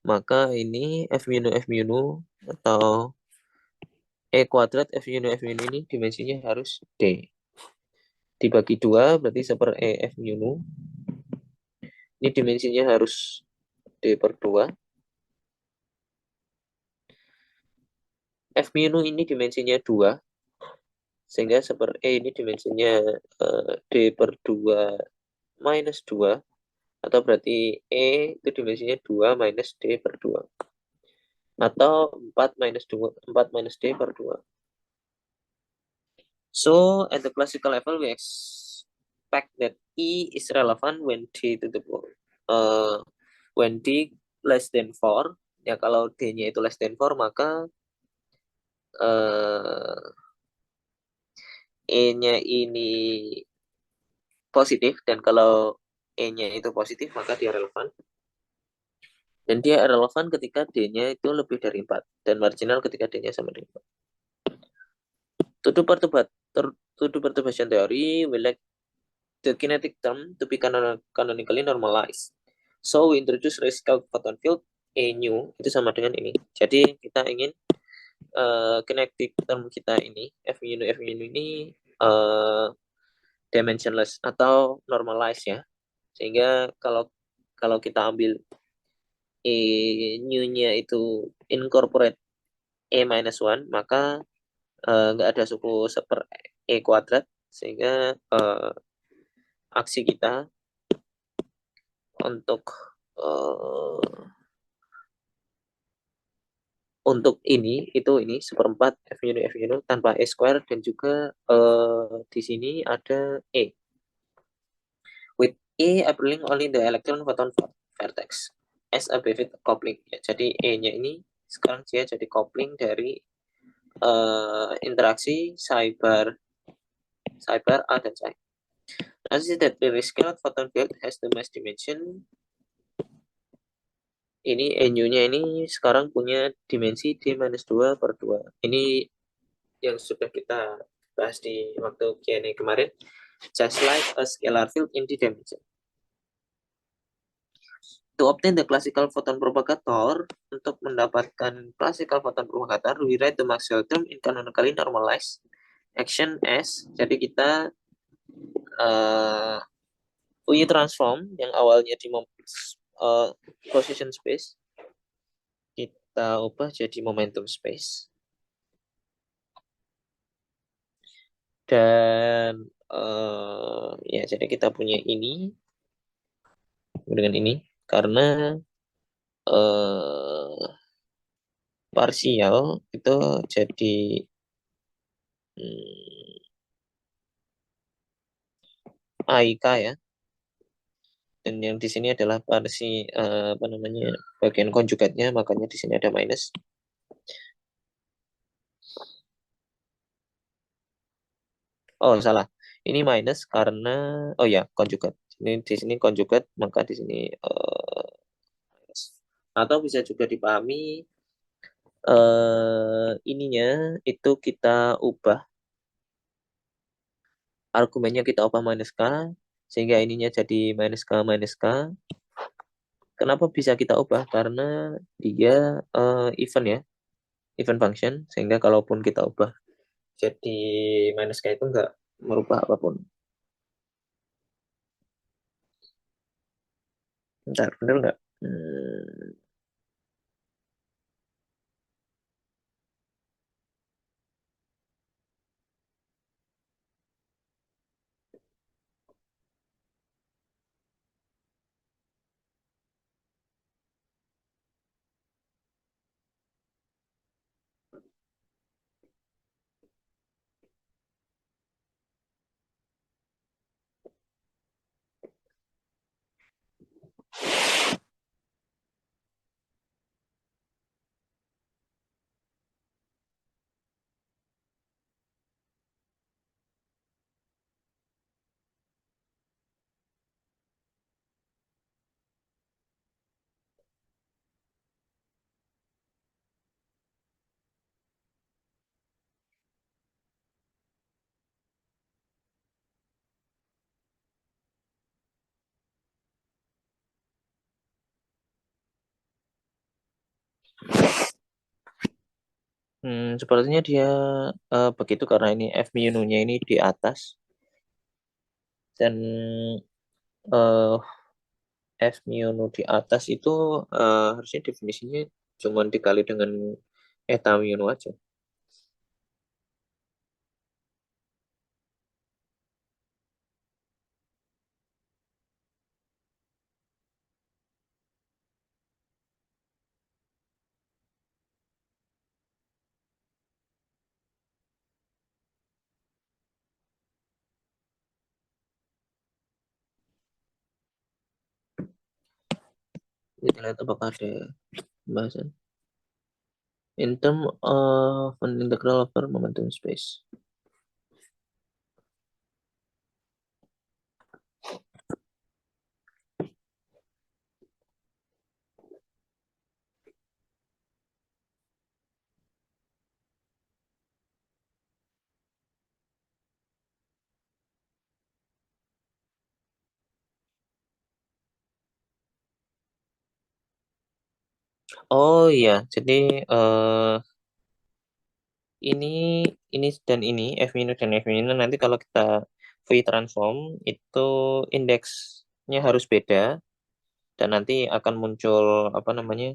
maka ini F mu nu atau E kuadrat F mu nu ini dimensinya harus D. Dibagi 2 berarti seper E F mu nu. Ini dimensinya harus D per 2. F mu nu ini dimensinya 2. Sehingga seper E ini dimensinya D per 2 minus 2. Atau berarti E itu dimensinya 2 minus D per 2. Atau 4 minus D per 2. So, at the classical level, we expect that E is relevant when D to the when D less than 4. Ya, kalau D-nya itu less than 4, maka E-nya ini positif, dan kalau E-nya itu positif, maka dia relevan. Dan dia relevan ketika D-nya itu lebih dari 4, dan marginal ketika D-nya sama dengan 4. To do perturbation theory, we like the kinetic term to be canonically normalized. So, we introduce radical photon field E nu, itu sama dengan ini. Jadi, kita ingin kinetic term kita ini, F mu nu ini dimensionless atau normalized ya. Sehingga kalau kita ambil E nu-nya itu incorporate E minus 1, maka nggak ada suku seper E kuadrat, sehingga aksi kita untuk ini seperempat F mu tanpa E square, dan juga di sini ada E. With E appearing only the electron photon vertex as a Bevet coupling. Ya, jadi E-nya ini sekarang dia jadi coupling dari interaksi psi bar A dan psi. Notice that the rescaled photon field has the mass dimension. Ini nu-nya ini sekarang punya dimensi D-2 per 2. Ini yang sudah kita bahas di waktu Q&A kemarin. Just like a scalar field in D dimension. To obtain the classical photon propagator, untuk mendapatkan classical photon propagator, we write the Maxwell term in canonically normalized action S. Jadi kita Fourier transform yang awalnya di position space, kita ubah jadi momentum space. Dan ya jadi kita punya ini dengan ini karena eh, parsial itu jadi AIK ya. Dan yang di sini adalah apa namanya bagian konjugatnya, makanya di sini ada minus. Oh, salah. Ini minus karena oh ya, konjugat. Ini di sini konjugat, maka di sini minus. Atau bisa juga dipahami ininya itu kita ubah argumennya kita ubah minus k sehingga ininya jadi minus k. Kenapa bisa kita ubah? Karena dia even ya, even function sehingga kalaupun kita ubah jadi minus k itu nggak merubah apapun. Bentar, bener nggak? Sepertinya dia begitu karena ini F mu-nya ini di atas dan eh, F mu di atas itu harusnya definisinya cuma dikali dengan eta mu aja. Kita lihat apakah ada pembahasan. In term of an integral over momentum space. Oh iya, jadi ini ini dan ini F minus dan F minus nanti kalau kita V transform itu indeksnya harus beda dan nanti akan muncul apa namanya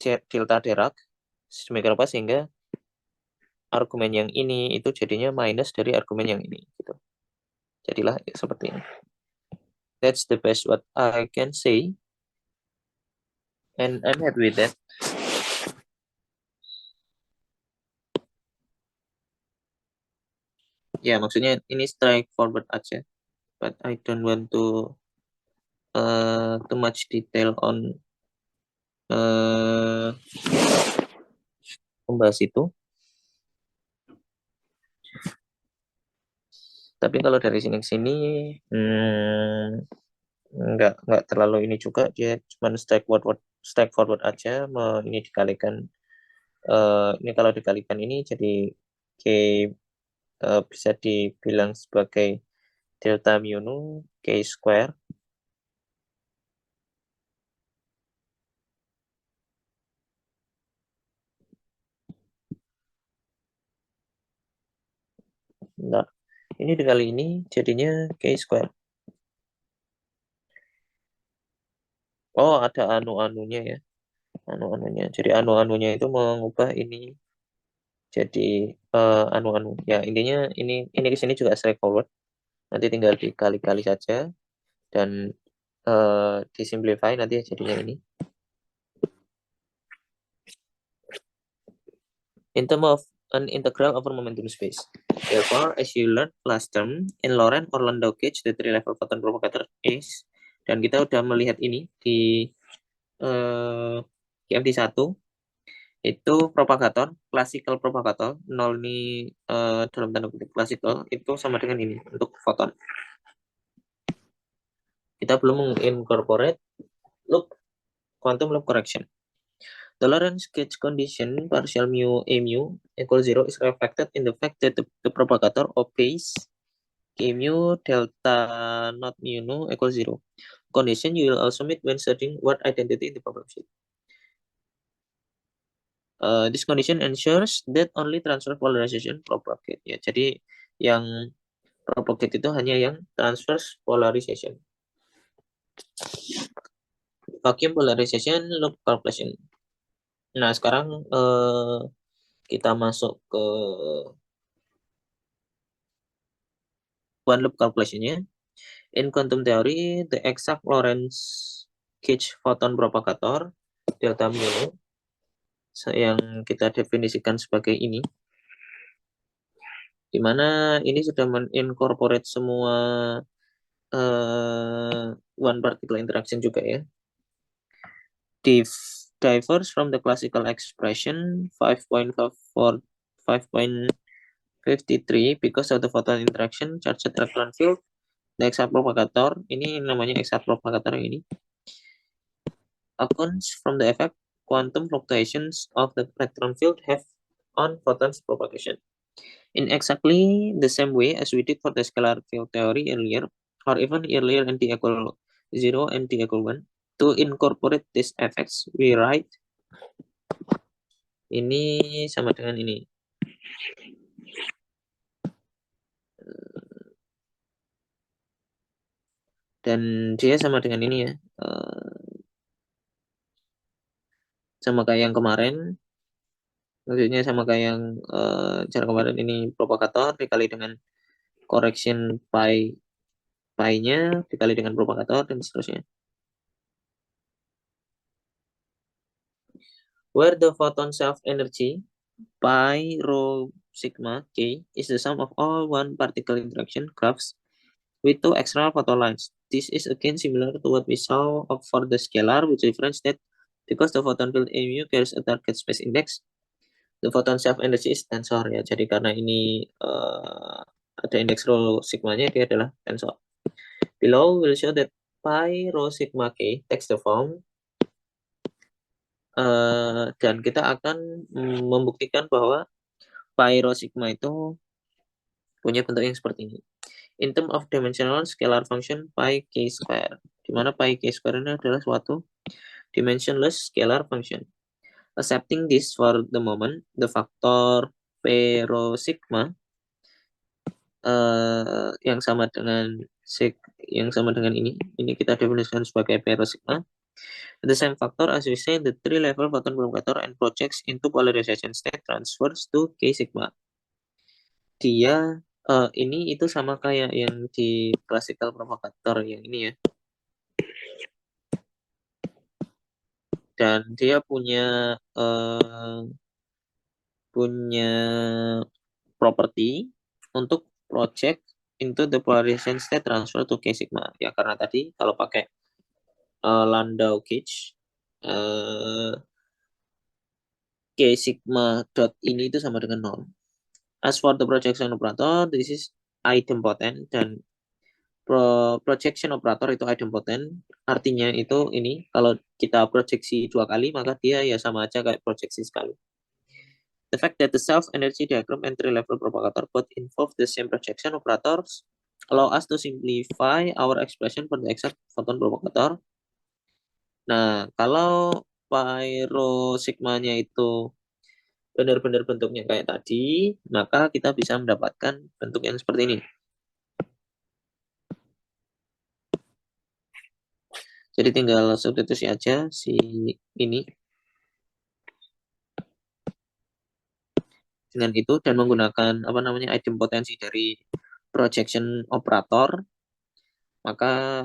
delta Dirac sedemikian rupa sehingga argumen yang ini itu jadinya minus dari argumen yang ini gitu. Jadilah seperti ini. That's the best what I can say and I'm happy with that. Ya, maksudnya ini strike forward aja, but I don't want to too much detail on membahas itu. Tapi kalau dari sini ke sini nggak terlalu ini juga, dia cuma strike forward aja. Ini dikalikan ini kalau dikalikan ini jadi K bisa dibilang sebagai delta mu nu K square. Nah, ini dikali ini jadinya K square. Oh, ada anu-anunya ya. anu-anunya. Jadi anu-anunya itu mengubah ini jadi anu-anu. Ya intinya ini ke sini juga straightforward. Nanti tinggal dikali-kali saja dan disimplify nanti jadinya ini. In terms of an integral over momentum space. Therefore, as you learn last term, in Lorentz or Landau gauge, the three-level photon propagator is, dan kita udah melihat ini di GMT1, itu propagator, classical propagator, 0 ini dalam tanda kutip classical, itu sama dengan ini untuk foton. Kita belum mengincorporate loop, quantum loop correction. The Lorentz gauge condition partial mu a mu equals 0 is reflected in the fact that the propagator obeys k mu delta not mu no equals 0. Condition you will also meet when searching word identity in the problem sheet. This condition ensures that only transfer polarization propagate. Ya, jadi yang propagate itu hanya yang transverse polarization. Vacuum polarization loop calculation. Nah, sekarang kita masuk ke one loop calculation-nya. In quantum theory, the exact Lorentz gauge photon propagator delta mu yang kita definisikan sebagai ini, di mana ini sudah mengincorporate semua one particle interaction juga ya. Diverse from the classical expression 5.54 5.53 because of the photon interaction charged electron field. The exact propagator, ini namanya exact propagator yang ini, accounts from the effect quantum fluctuations of the electron field have on photons propagation. In exactly the same way as we did for the scalar field theory earlier, or even earlier and t equal 0 and t equal 1, to incorporate these effects, we write ini sama dengan ini. Dan dia sama dengan ini ya. Sama kayak yang kemarin. Maksudnya sama kayak yang cara kemarin, ini propagator dikali dengan correction pi-nya dikali dengan propagator dan seterusnya. Where the photon self-energy pi rho sigma k is the sum of all one particle interaction graphs with two external photon lines. This is again similar to what we saw for the scalar, with difference that because the photon field mu carries a target space index, the photon self-energy is tensor ya. Jadi karena ini ada indeks rho sigmanya, dia adalah tensor. Below will show that pi rho sigma k takes the form dan kita akan membuktikan bahwa pi rho sigma itu punya bentuk yang seperti ini. In term of dimensional scalar function pi k square, di mana pi k square ini adalah suatu dimensionless scalar function. Accepting this for the moment, the factor p rho sigma yang sama dengan ini kita definisikan sebagai p rho sigma. The same factor as we say the three-level photon propagator and projects into polarization state transfers to k sigma. Dia ini itu sama kayak yang di classical propagator yang ini ya. Dan dia punya property untuk project into the polarization state transfer to k sigma. Ya karena tadi kalau pakai Landau gauge k sigma dot ini itu sama dengan 0. As for the projection operator, this is idempotent, dan projection operator itu idempotent, artinya itu ini kalau kita proyeksi 2 kali maka dia ya sama aja kayak proyeksi sekali. The fact that the self-energy diagram and three-level propagator both involve the same projection operators allow us to simplify our expression for the exact photon propagator. Nah, kalau pyro sigmanya itu benar-benar bentuknya kayak tadi, maka kita bisa mendapatkan bentuk yang seperti ini. Jadi tinggal substitusi aja si ini dengan itu dan menggunakan idempotensi dari projection operator, maka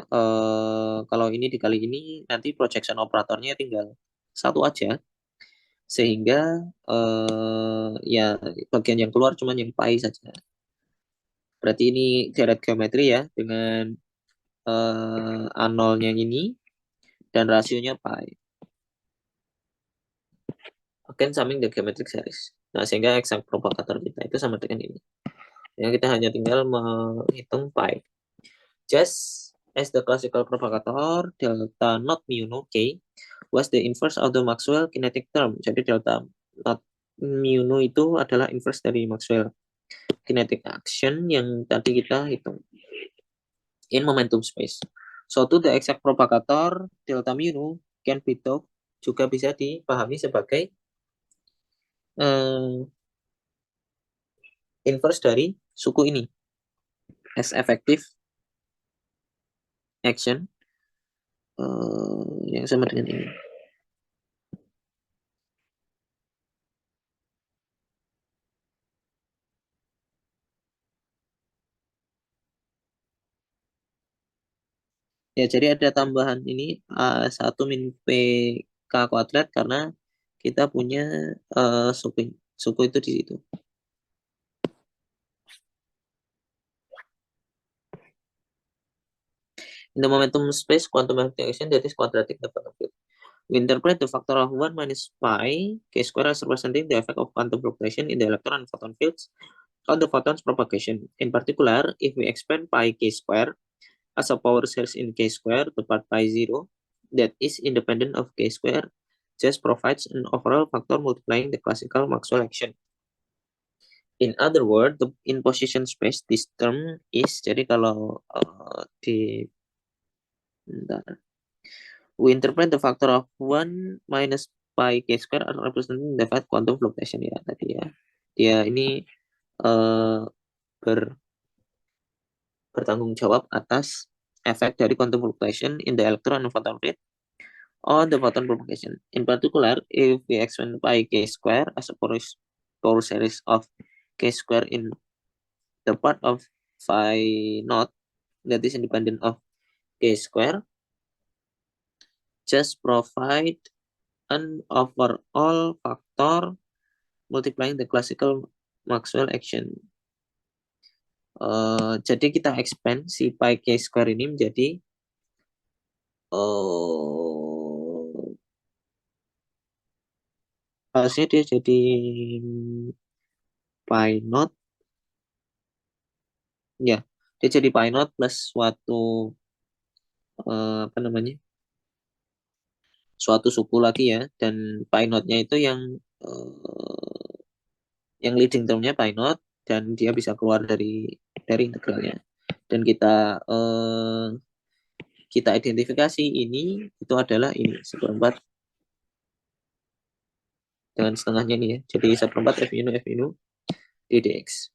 kalau ini dikali ini nanti projection operatornya tinggal satu aja, sehingga ya bagian yang keluar cuma yang pi saja. Berarti ini deret geometri ya dengan A0-nya ini dan rasionya pi. Again summing the geometric series. Nah, sehingga exact propagator kita itu sama dengan ini. Yang kita hanya tinggal menghitung pi. Just as the classical propagator, delta not mu no k was the inverse of the Maxwell kinetic term. Jadi delta not mu no itu adalah inverse dari Maxwell kinetic action yang tadi kita hitung in momentum space. So to the exact propagator, delta mu no can be thought juga bisa dipahami sebagai inverse dari suku ini as effective action yang sama dengan ini. Ya, jadi ada tambahan ini 1 min PK kuadrat karena kita punya suku itu di situ. In the momentum space, quantum action that is quadratic the quantum field. We interpret the factor of 1 minus pi k square as representing the effect of quantum fluctuation in the electron and photon fields on the photon's propagation. In particular, if we expand pi k square as a power series in k square, the part pi 0 that is independent of k square just provides an overall factor multiplying the classical Maxwell action. In other words, in position space, this term is, jadi kalau we interpret the factor of 1 minus pi k square as representing the effect quantum fluctuation ya tadi ya. Dia ini bertanggung jawab atas efek dari quantum fluctuation in the electron and photon field on the photon propagation. In particular, if we expand pi k square as a power series of k square in the part of phi naught that is independent of k square, just provide an overall factor multiplying the classical Maxwell action. Jadi kita expand si pi k square ini menjadi harusnya dia jadi pi naught ya, dia jadi pi naught plus suatu suatu suku lagi ya, dan pi naught-nya itu yang leading term-nya pi naught dan dia bisa keluar dari integralnya, dan kita identifikasi ini itu adalah ini 1/4 dengan setengahnya nih ya, jadi 1/4 F nu ddx.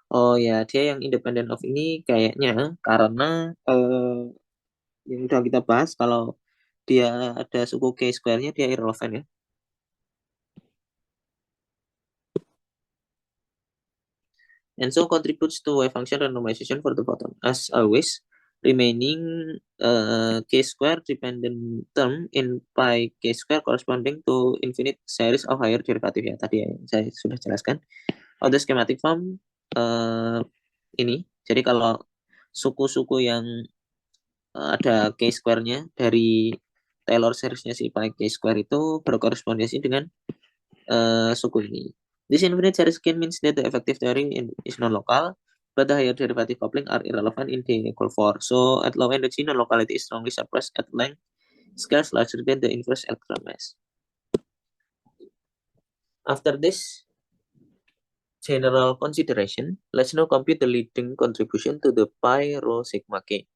Oh ya, dia yang independent of ini kayaknya karena yang udah kita bahas, kalau dia ada suku k square-nya dia irrelevant ya. And so contributes to wave function randomization for the photon. As always, remaining k square dependent term in pi k square corresponding to infinite series of higher derivative ya, tadi ya saya sudah jelaskan. On the schematic form ini, jadi kalau suku-suku yang ada k square-nya dari Taylor series-nya si pi k square itu berkorespondensi dengan suku ini. This infinite series can means that the effective theory is non-local, but the higher derivative coupling are irrelevant in the equal for. So at low energy, non-locality is strongly suppressed at length scales larger than the inverse electron mass. After this general consideration, let's now compute the leading contribution to the pi rho sigma k.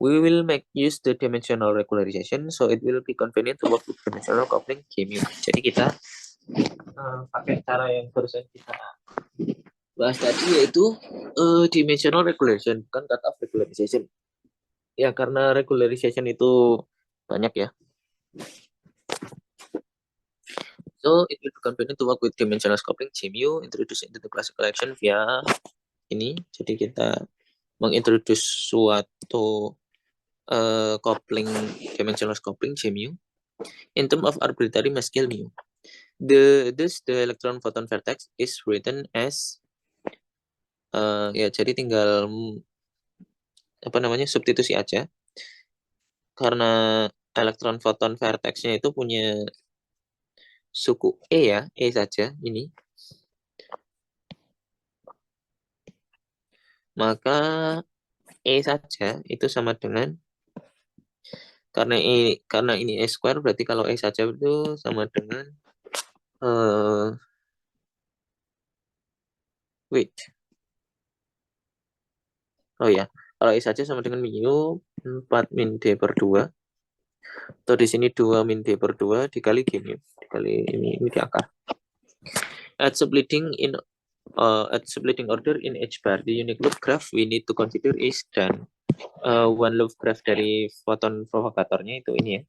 We will make use the dimensional regularization, so it will be convenient to work with dimensional coupling k mu. Jadi kita pakai cara yang barusan kita bahas tadi, yaitu dimensional regulation, bukan cutoff regularization. Ya, karena regularization itu banyak ya. So it will be convenient to work with dimensional coupling GMU introduced into the classical action via ini. Jadi kita mengintroduce suatu coupling dimensional coupling GMU in terms of arbitrary mass scale mu. Thus the electron photon vertex is written as ya jadi tinggal apa namanya substitusi aja karena elektron photon vertexnya itu punya suku E ya, E saja ini. Maka E saja itu sama dengan karena ini E square berarti kalau E saja itu sama dengan wait. Oh ya, kalau E saja sama dengan mu 4 min D per 2 atau di sini 2 min D per 2 dikali G mu dikali ini di akar. At splitting order in H bar, the unique loop graph we need to consider is dan one loop graph dari photon provokatornya itu ini ya.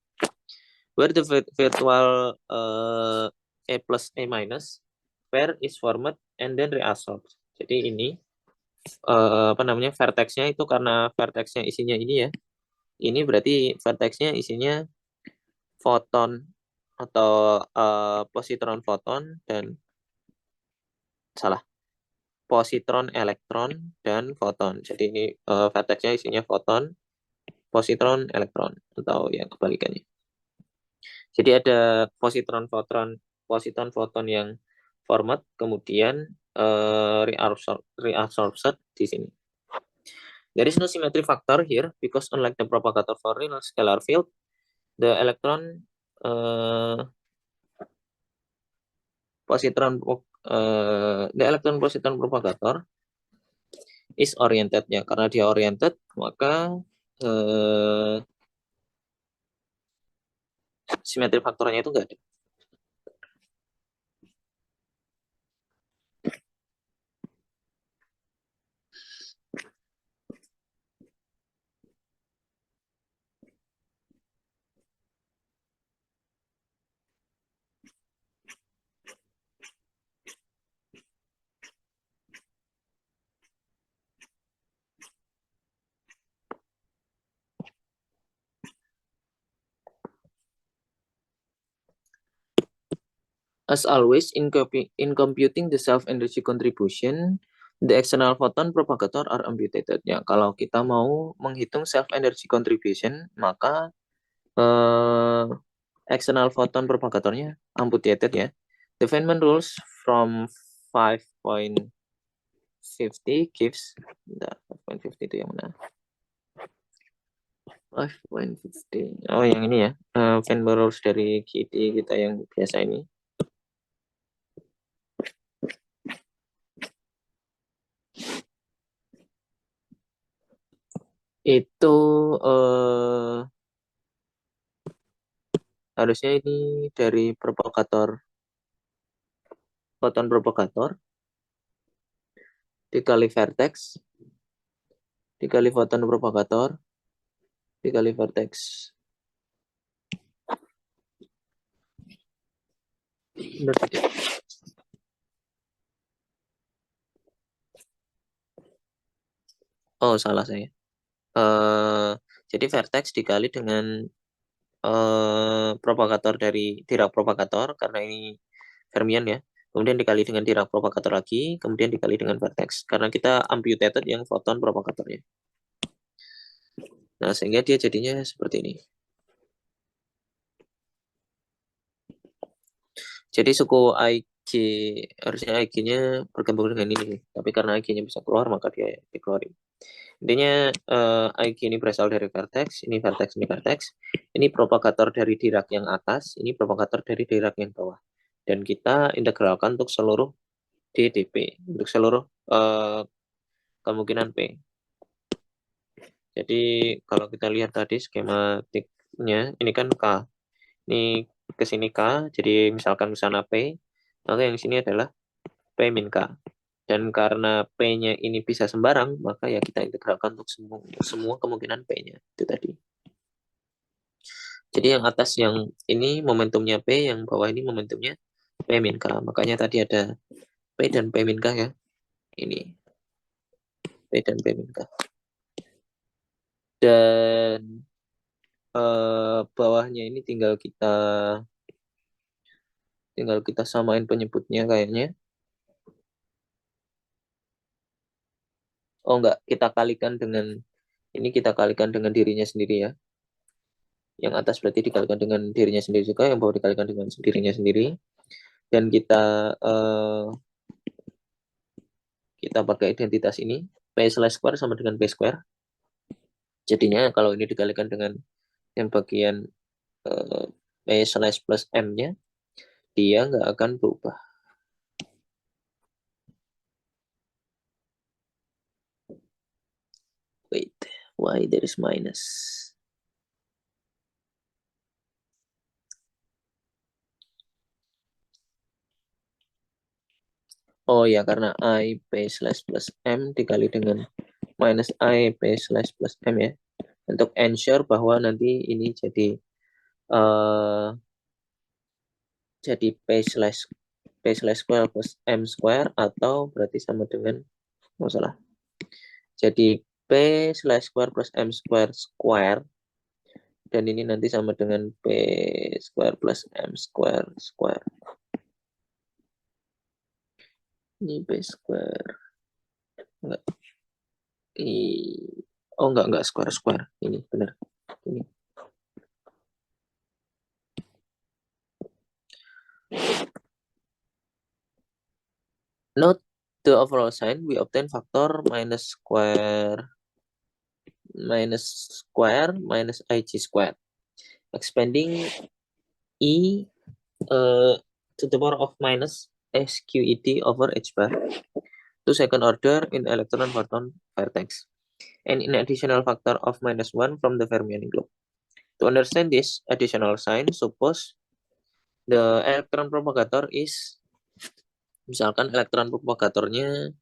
Where the virtual A plus A minus pair is formed and then reabsorbed. Jadi ini apa namanya vertexnya itu karena vertexnya isinya ini ya. Ini berarti vertexnya isinya foton atau positron foton dan salah positron elektron dan foton. Jadi ini vertexnya isinya foton, positron, elektron atau yang kebalikannya. Jadi ada positron foton yang format kemudian reabsorbed di sini. There is no symmetry factor here because unlike the propagator for real scalar field, the electron positron propagator is oriented ya. Karena dia oriented maka simetri faktornya itu enggak ada. As always, in computing the self-energy contribution, the external photon propagator are amputated. Ya, kalau kita mau menghitung self-energy contribution, maka external photon propagatornya amputated ya. The Feynman rules from 5.50 gives, 5.50 itu yang mana? 5.50. Oh, yang ini ya. Feynman rules dari GD kita yang biasa ini. Itu harusnya ini dari propagator photon propagator dikali vertex dikali photon propagator dikali vertex. Benar tidak? Oh, salah saya. Jadi vertex dikali dengan propagator dari Dirac propagator karena ini fermion ya. Kemudian dikali dengan Dirac propagator lagi, kemudian dikali dengan vertex karena kita amputated yang photon propagatornya. Nah, sehingga dia jadinya seperti ini. Jadi suku IG harusnya IG-nya bergabung dengan ini, tapi karena IG-nya bisa keluar maka dia dikeluarin. Intinya IG ini berasal dari vertex, ini vertex, ini vertex. Ini propagator dari Dirac yang atas, ini propagator dari Dirac yang bawah. Dan kita integralkan untuk seluruh DDP, untuk seluruh kemungkinan P. Jadi kalau kita lihat tadi skematiknya, ini kan K. Ini ke sini K, jadi misalkan ke sana P, maka yang sini adalah P min K. Dan karena P-nya ini bisa sembarang, maka ya kita integralkan untuk semua kemungkinan P-nya. Itu tadi. Jadi yang atas yang ini momentumnya P, yang bawah ini momentumnya P min K. Makanya tadi ada P dan P min K ya. Ini P dan P min K. Dan bawahnya ini tinggal kita samain penyebutnya kayaknya. Oh enggak, kita kalikan dengan dirinya sendiri ya. Yang atas berarti dikalikan dengan dirinya sendiri juga, yang bawah dikalikan dengan dirinya sendiri. Dan kita pakai identitas ini, P slash square sama dengan P square. Jadinya kalau ini dikalikan dengan yang bagian P slash plus M-nya, dia nggak akan berubah. Wait, why there is minus? Oh ya, karena I P slash plus M dikali dengan minus I P slash plus M ya. Untuk ensure bahwa nanti ini jadi P slash square plus M square, atau berarti sama dengan, salah. Jadi P slash square plus M square square, dan ini nanti sama dengan P square plus M square square. Ini P square. Enggak. Oh enggak square square. Ini benar. Ini. Note the overall sign, we obtain factor minus square minus ig square. Expanding e to the power of minus sqed over h bar to second order in electron photon vertex, and in additional factor of minus 1 from the fermion envelope. To understand this additional sign, suppose the electron propagator is, misalkan elektron propagatornya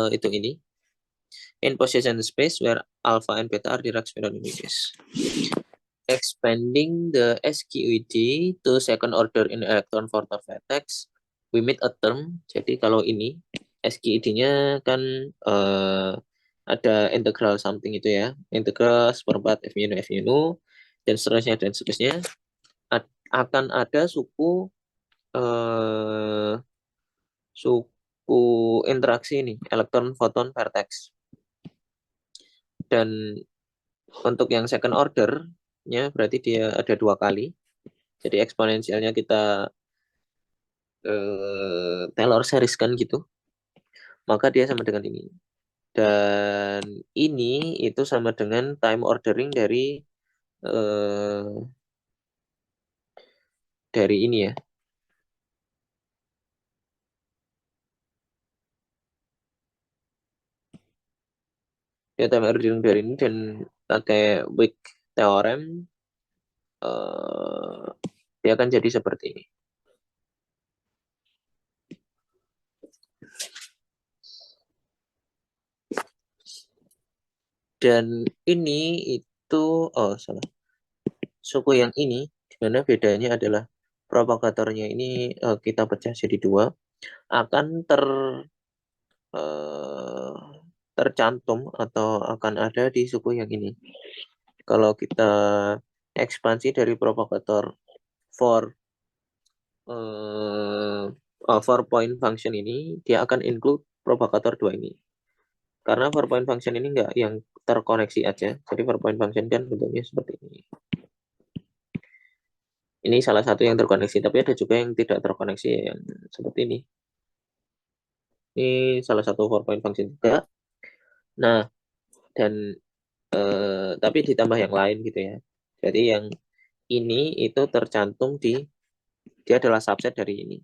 itu ini, in position space where alpha and beta are Dirac spiral images. Expanding the SQED to second order in electron photon vertex, we meet a term. Jadi kalau ini SQED-nya kan ada integral something itu ya, integral seperempat F nu F nu dan seterusnya akan ada suku interaksi ini elektron photon vertex. Dan untuk yang second order-nya berarti dia ada 2 kali. Jadi eksponensialnya kita Taylor serieskan gitu. Maka dia sama dengan ini. Dan ini itu sama dengan time ordering dari ini ya. Ya time ordering dari ini, dan pakai Wick theorem dia akan jadi seperti ini. Dan ini itu salah. Suku yang ini dimana bedanya adalah propagatornya ini kita pecah jadi 2, akan tercantum atau akan ada di suku yang ini. Kalau kita ekspansi dari propagator 4 point function ini, dia akan include propagator 2 ini. Karena 4 point function ini enggak yang terkoneksi aja. Jadi 4 point function kan bentuknya seperti ini. Ini salah satu yang terkoneksi, tapi ada juga yang tidak terkoneksi yang seperti ini. Ini salah satu 4 point function juga. Nah, dan tapi ditambah yang lain gitu ya. Jadi yang ini itu tercantum dia adalah subset dari ini.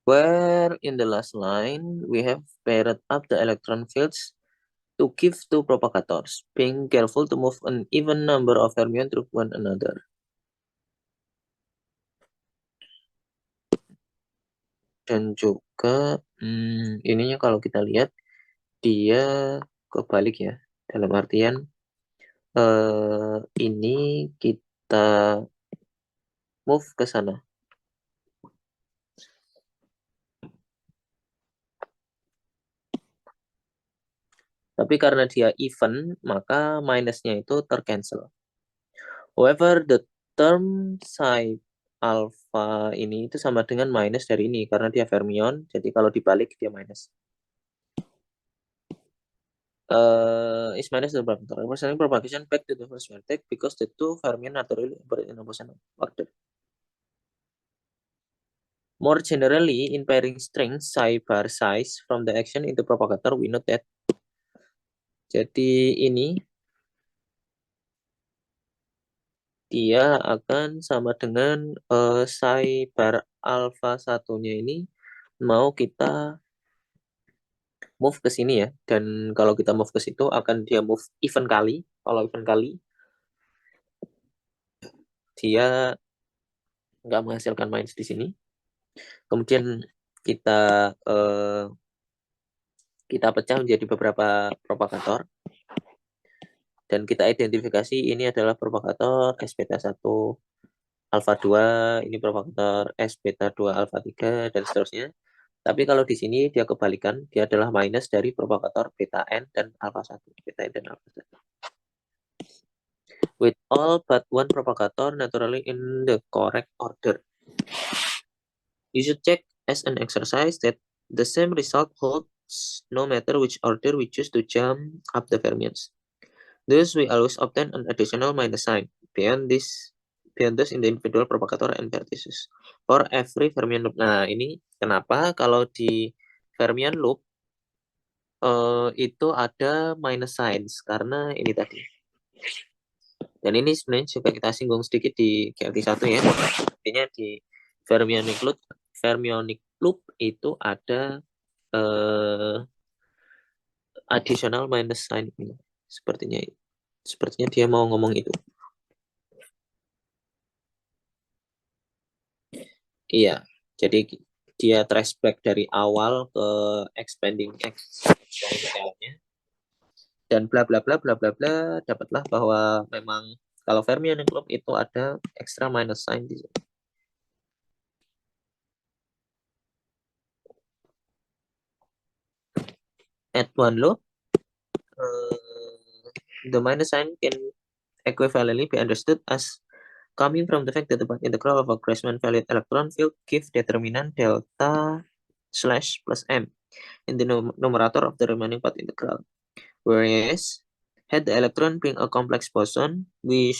Where in the last line we have paired up the electron fields to give two propagators, being careful to move an even number of fermions through one another. Dan juga ininya kalau kita lihat dia kebalik ya, dalam artian ini kita move ke sana. Tapi karena dia even, maka minusnya itu tercancel. However, the term psi alpha ini itu sama dengan minus dari ini karena dia fermion, jadi kalau dibalik dia minus. Is minus the propagator representing propagation back to the first vertex because the two fermion naturally operate in opposite order. More generally, in pairing strings psi bar size from the action into propagator, we note that. Jadi ini dia akan sama dengan psi bar alpha satunya ini mau kita move ke sini ya, dan kalau kita move ke situ akan dia move even kali. Kalau even kali dia nggak menghasilkan minus di sini. Kemudian kita pecah menjadi beberapa propagator dan kita identifikasi ini adalah propagator S beta 1 alpha 2, ini propagator S beta 2 alpha 3 dan seterusnya. Tapi kalau di sini dia kebalikan, dia adalah minus dari propagator beta N dan alpha 1, beta N dan alpha 1. With all but one propagator naturally in the correct order. You should check as an exercise that the same result holds no matter which order we choose to jump up the fermions. Thus, we always obtain an additional minus sign beyond this in the individual propagator and vertices for every fermion loop. Nah, ini kenapa kalau di fermion loop itu ada minus signs karena ini tadi. Dan ini sebenarnya juga kita singgung sedikit di GLT1 ya. Artinya di fermionic loop itu ada additional minus sign ini. Sepertinya dia mau ngomong itu. Iya, jadi dia trace back dari awal ke expanding exponentialnya dan bla bla bla bla bla bla, dapatlah bahwa memang kalau fermionic loop itu ada extra minus sign di sini. At one loop, the minus sign can equivalently be understood as coming from the fact that the integral of a Grassmann valued electron field give determinant delta slash plus m in the numerator of the remaining part integral. Whereas, had the electron being a complex boson, we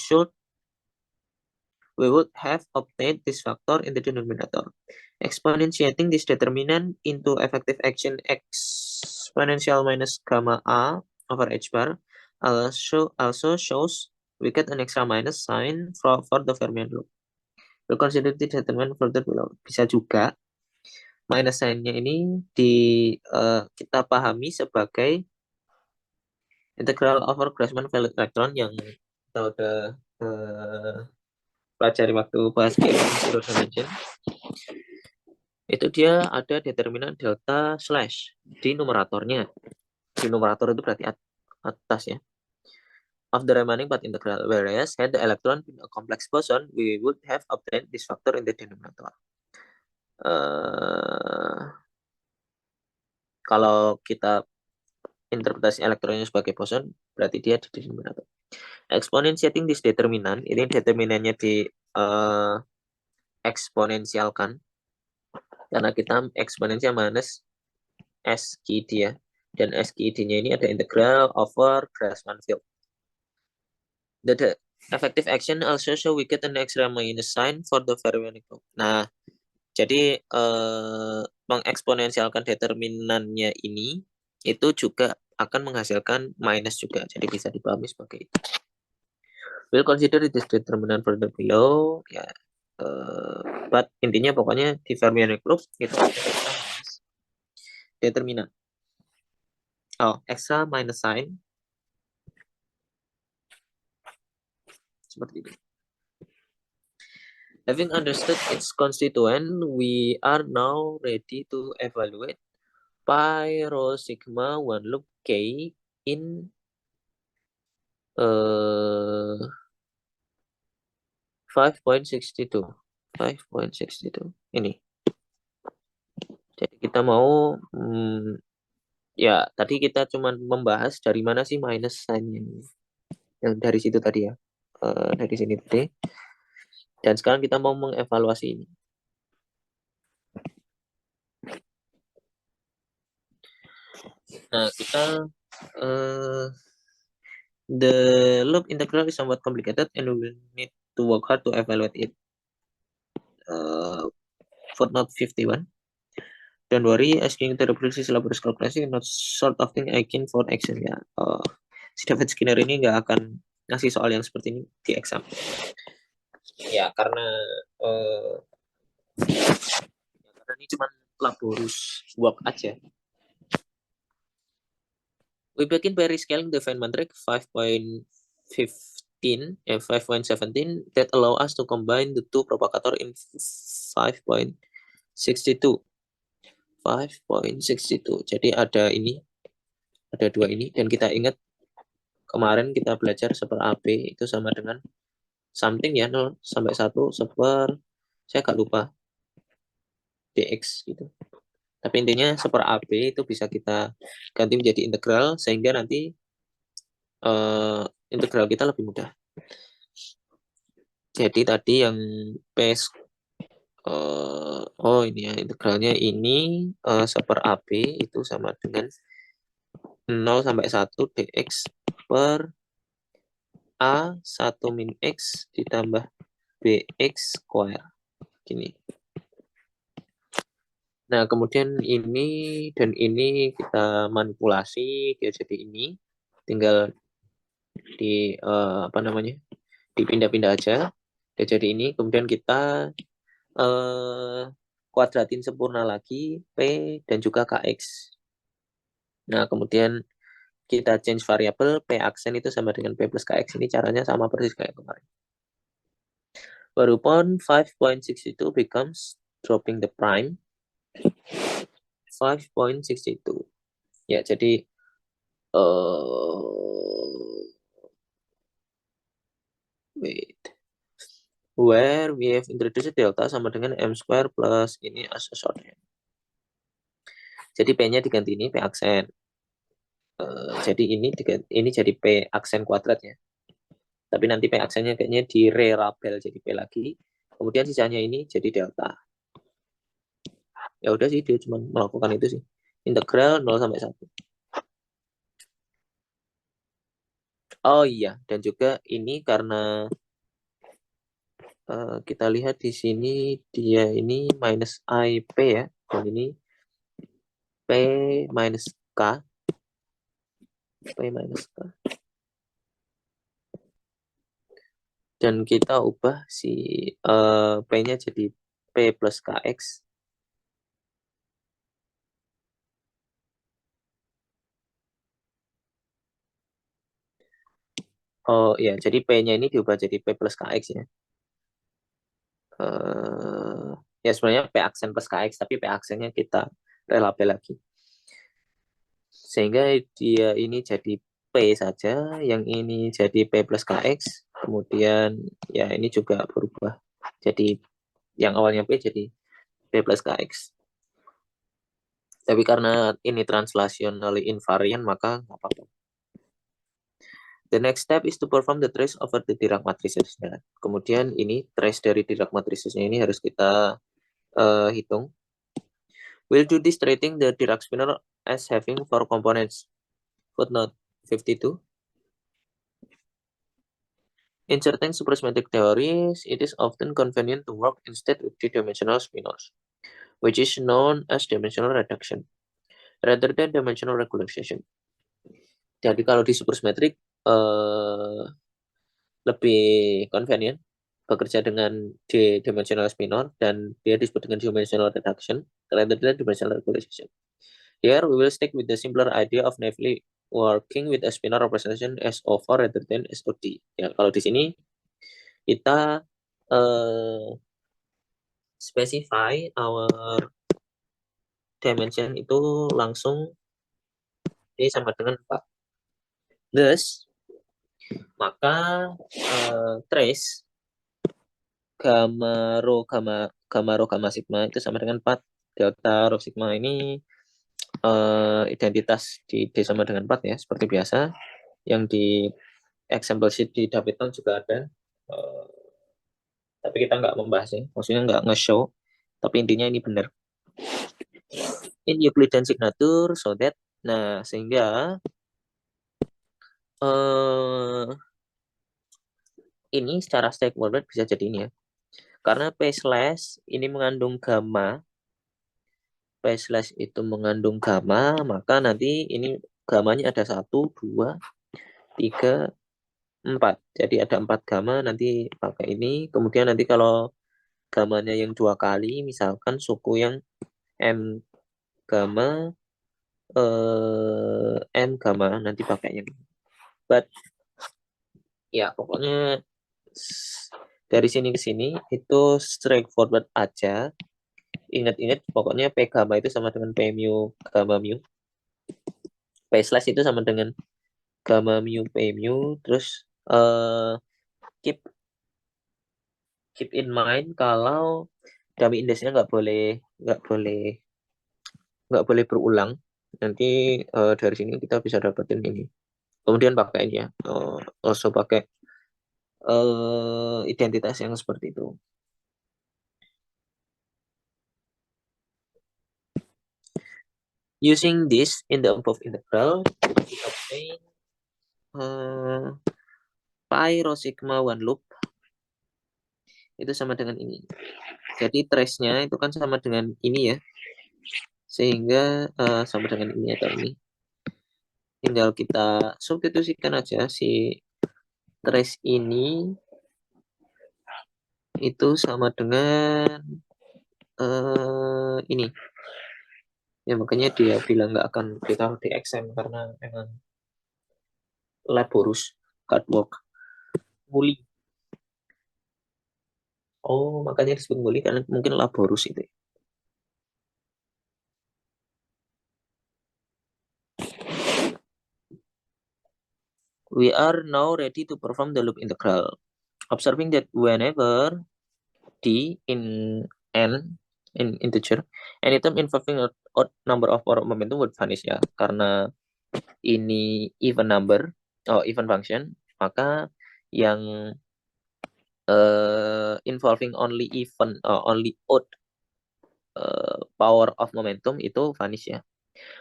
would have obtained this factor in the denominator. Exponentiating this determinant into effective action exponential minus gamma a over h bar also shows we get an extra minus sign for the fermion loop. We'll consider the determinant further below. Bisa juga minus sign-nya ini kita pahami sebagai integral over Grassmann valued electron yang kita udah pelajari waktu bahas zero dimension. Itu dia ada determinan delta slash di numeratornya. Di numerator itu berarti atas ya. Of the remaining part integral, whereas had the electron been a complex boson, we would have obtained this factor in the denominator. Kalau kita interpretasi elektronnya sebagai boson, berarti dia di denominator. Exponentiating this determinant, ini determinannya di eksponensialkan karena kita eksponensial minus SQD ya, dan SQD-nya ini ada integral over Grassmann field. The effective action also show we get an extra minus sign for the fermionic loop. Nah, jadi mengeksponensialkan determinannya ini itu juga akan menghasilkan minus juga, jadi bisa dipahami sebagai itu. We'll consider this determinant further below. Ya, But intinya pokoknya di fermionic group itu extra minus determinant. Extra minus sign seperti itu. Having understood its constituent, we are now ready to evaluate pi rho sigma one loop k in 5.62. 5.62 ini. Jadi kita mau ya tadi kita cuma membahas dari mana sih minus sign yang dari situ tadi ya. Dari sini tadi. Dan sekarang kita mau mengevaluasi ini. Nah, kita the loop integral is somewhat complicated and we will need to work hard to evaluate it. Footnote 51. Don't worry, asking the reproduksi laborious calculation not sort of thing I can for action ya. Si David Skinner ini nggak akan ngasih soal yang seperti ini di exam. Ya karena ini cuma laborious work aja. We begin by rescaling the Feynman trick 5.17 that allow us to combine the two propagator in 5.62. 5.62. Jadi ada dua ini, dan kita ingat kemarin kita belajar seper AB itu sama dengan something ya, 0 sampai 1 seper, saya agak lupa, dx gitu. Tapi intinya seper AB itu bisa kita ganti menjadi integral, sehingga nanti integral kita lebih mudah. Jadi tadi yang P ini ya, integralnya ini seper AB itu sama dengan 0 sampai 1 dx per A 1 min X ditambah BX square. Gini. Nah, kemudian ini dan ini kita manipulasi, dia jadi ini. Tinggal dipindah-pindah aja. Dia jadi ini. Kemudian kita kuadratin sempurna lagi P dan juga KX. Nah, kemudian kita change variabel P aksen itu sama dengan P plus KX. Ini caranya sama persis kayak kemarin. Whereupon 5.62 becomes dropping the prime 5.62. Ya, jadi where we have introduced delta sama dengan m square plus ini associa. Jadi P-nya diganti ini P aksen. Jadi ini jadi P aksen kuadrat ya. Tapi nanti P aksennya kayaknya direlabel jadi P lagi. Kemudian sisanya ini jadi delta. Ya udah sih, dia cuma melakukan itu sih. Integral 0 sampai 1. Oh iya, dan juga ini karena kita lihat di sini dia ini minus IP ya, dan ini P minus K. P minus K. Dan kita ubah si P-nya jadi P plus KX. Oh iya, jadi P-nya ini diubah jadi P plus KX ya. Ya sebenarnya P aksen plus KX, tapi P aksennya kita relabel lagi. Sehingga dia ini jadi P saja, yang ini jadi P plus KX, kemudian ya ini juga berubah. Jadi yang awalnya P jadi P plus KX. Tapi karena ini translationally invariant, maka nggak apa-apa. The next step is to perform the trace over the Dirac matrices. Nah, kemudian ini trace dari Dirac matricesnya ini harus kita hitung. We'll do this treating the Dirac spinor as having 4 components. Footnote 52. In certain supersymmetric theories, it is often convenient to work instead with 3-dimensional spinors, which is known as dimensional reduction, rather than dimensional regularization. Jadi kalau di supersymmetric lebih convenient bekerja dengan D-dimensional spinor dan dia disebut dengan dimensional reduction rather than dimensional regularization. Here we will stick with the simpler idea of naively working with a spinor representation SO4 rather than SOD. Ya, kalau di sini kita specify our dimension itu langsung D sama dengan 4. Thus, maka trace gamma rho gamma sigma itu sama dengan 4. Delta rho sigma ini identitas di D sama dengan 4 ya, seperti biasa. Yang di example sheet di Davidson juga ada. Tapi kita nggak membahasnya, maksudnya nggak nge-show. Tapi intinya ini benar. In Euclidean signature, so that, nah sehingga ini secara straightforward bisa jadi ini ya. Karena P slash ini mengandung gamma, P slash itu mengandung gamma, maka nanti ini gamanya ada 1, 2, 3, 4. Jadi ada 4 gamma, nanti pakai ini. Kemudian nanti kalau gamanya yang 2 kali, misalkan suku yang M gamma, M gamma, nanti pakai yang ini. But, ya pokoknya dari sini ke sini itu straightforward aja. Ingat-ingat pokoknya P gamma itu sama dengan P mu gamma mu. P slash itu sama dengan gamma mu P mu. Terus keep in mind kalau dummy indexnya nggak boleh berulang. Nanti dari sini kita bisa dapetin ini. Kemudian pakai ini ya. Also pakai identitas yang seperti itu. Using this in the above integral, we obtain pi rho sigma one loop itu sama dengan ini. Jadi trace-nya itu kan sama dengan ini ya. Sehingga sama dengan ini atau ini. Tinggal kita substitusikan aja si trace ini itu sama dengan ini. Ya makanya dia bilang nggak akan ditaruh di exam karena memang laborious, hard work, nguli. Oh, makanya disebut nguli karena mungkin laborious itu. We are now ready to perform the loop integral. Observing that whenever D in N in integer, any term involving an odd number of power momentum would vanish ya. Karena ini even number, even function, maka yang involving only odd power of momentum itu vanish ya.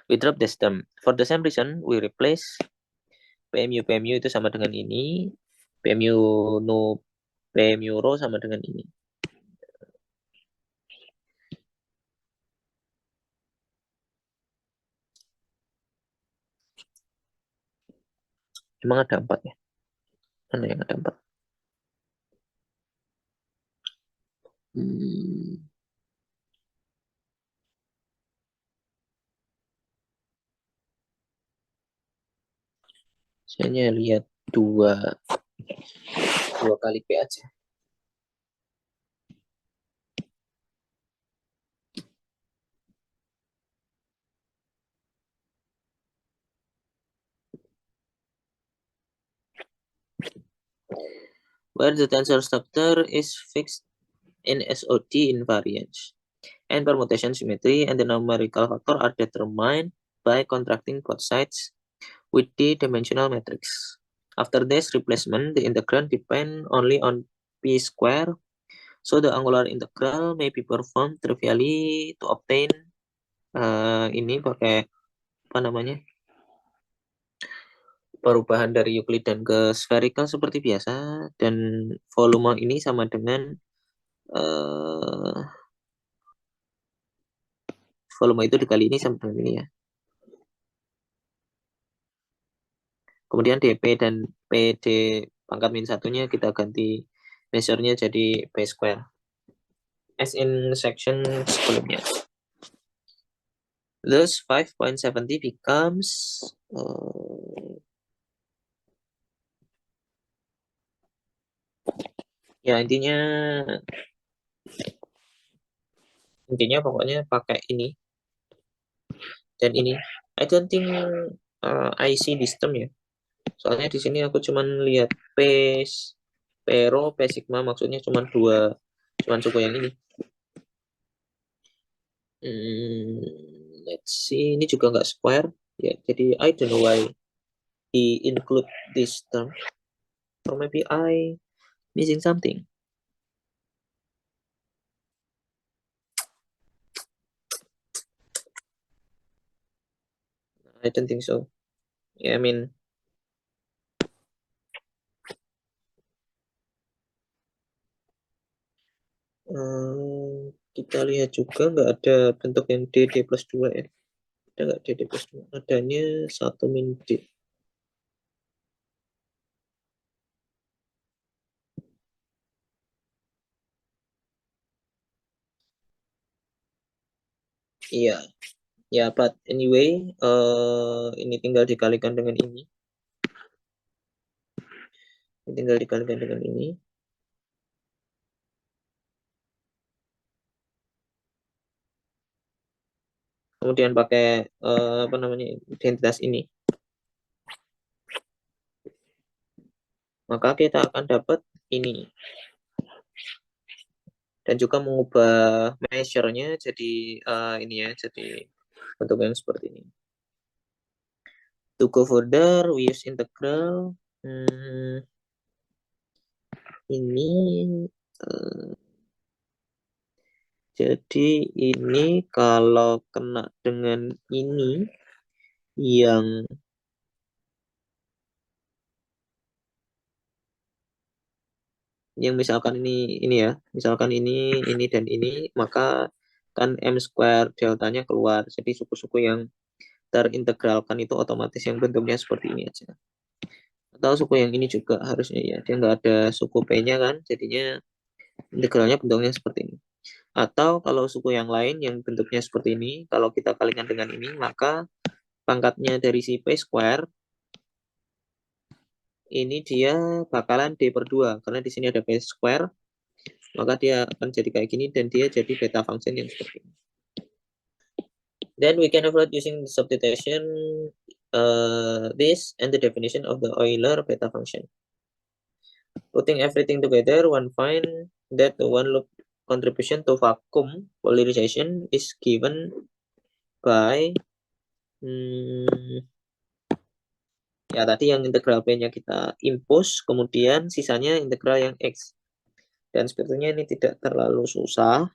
We drop this term. For the same reason, we replace PMU itu sama dengan ini, PMU rho sama dengan ini. Emang ada 4 ya? Mana yang ada 4? Saya lihat dua kali P aja. Where the tensor structure is fixed in SOD invariance and permutation symmetry and the numerical factor are determined by contracting both sides with the dimensional matrix. After this replacement, the integrand depend only on P square, so the angular integral may be performed trivially to obtain ini pakai apa namanya, perubahan dari Euclidean ke spherical seperti biasa, dan volume ini sama dengan volume itu dikali ini sama dengan ini ya. Kemudian dp dan pd pangkat min satunya kita ganti measure-nya jadi P square as in section sebelumnya. Thus 5.70 becomes ya intinya pokoknya pakai ini dan ini. I don't think I see this term ya. Soalnya di sini aku cuman lihat P Pero, P sigma maksudnya cuman suku yang ini. Let's see, ini juga nggak square ya. Jadi I don't know why he include this term. Or maybe I missing something. I don't think so. Yeah, I mean, kita lihat juga nggak ada bentuk yang D plus 2 ya. Ada nggak D plus 2? Adanya 1 min D. Iya, ya, but anyway, ini tinggal dikalikan dengan ini. Tinggal dikalikan dengan ini. Kemudian pakai apa namanya identitas ini. Maka kita akan dapat ini. Dan juga mengubah measure-nya jadi ini ya, jadi bentuk yang seperti ini. To go further, we use integral. Ini jadi ini kalau kena dengan ini yang misalkan ini ya, misalkan ini dan ini, maka kan M square deltanya keluar. Jadi suku-suku yang terintegralkan itu otomatis yang bentuknya seperti ini aja. Atau suku yang ini juga harusnya ya, dia nggak ada suku P-nya kan, jadinya integralnya bentuknya seperti ini. Atau kalau suku yang lain yang bentuknya seperti ini, kalau kita kalikan dengan ini, maka pangkatnya dari si P square ini dia bakalan D per 2 karena di sini ada P square, maka dia akan jadi kayak gini dan dia jadi beta function yang seperti ini. Then we can evaluate using the substitution this and the definition of the Euler beta function. Putting everything together, one find that the one loop contribution to vacuum polarization is given by ya tadi yang integral P-nya kita impose, kemudian sisanya integral yang X. Dan sebetulnya ini tidak terlalu susah.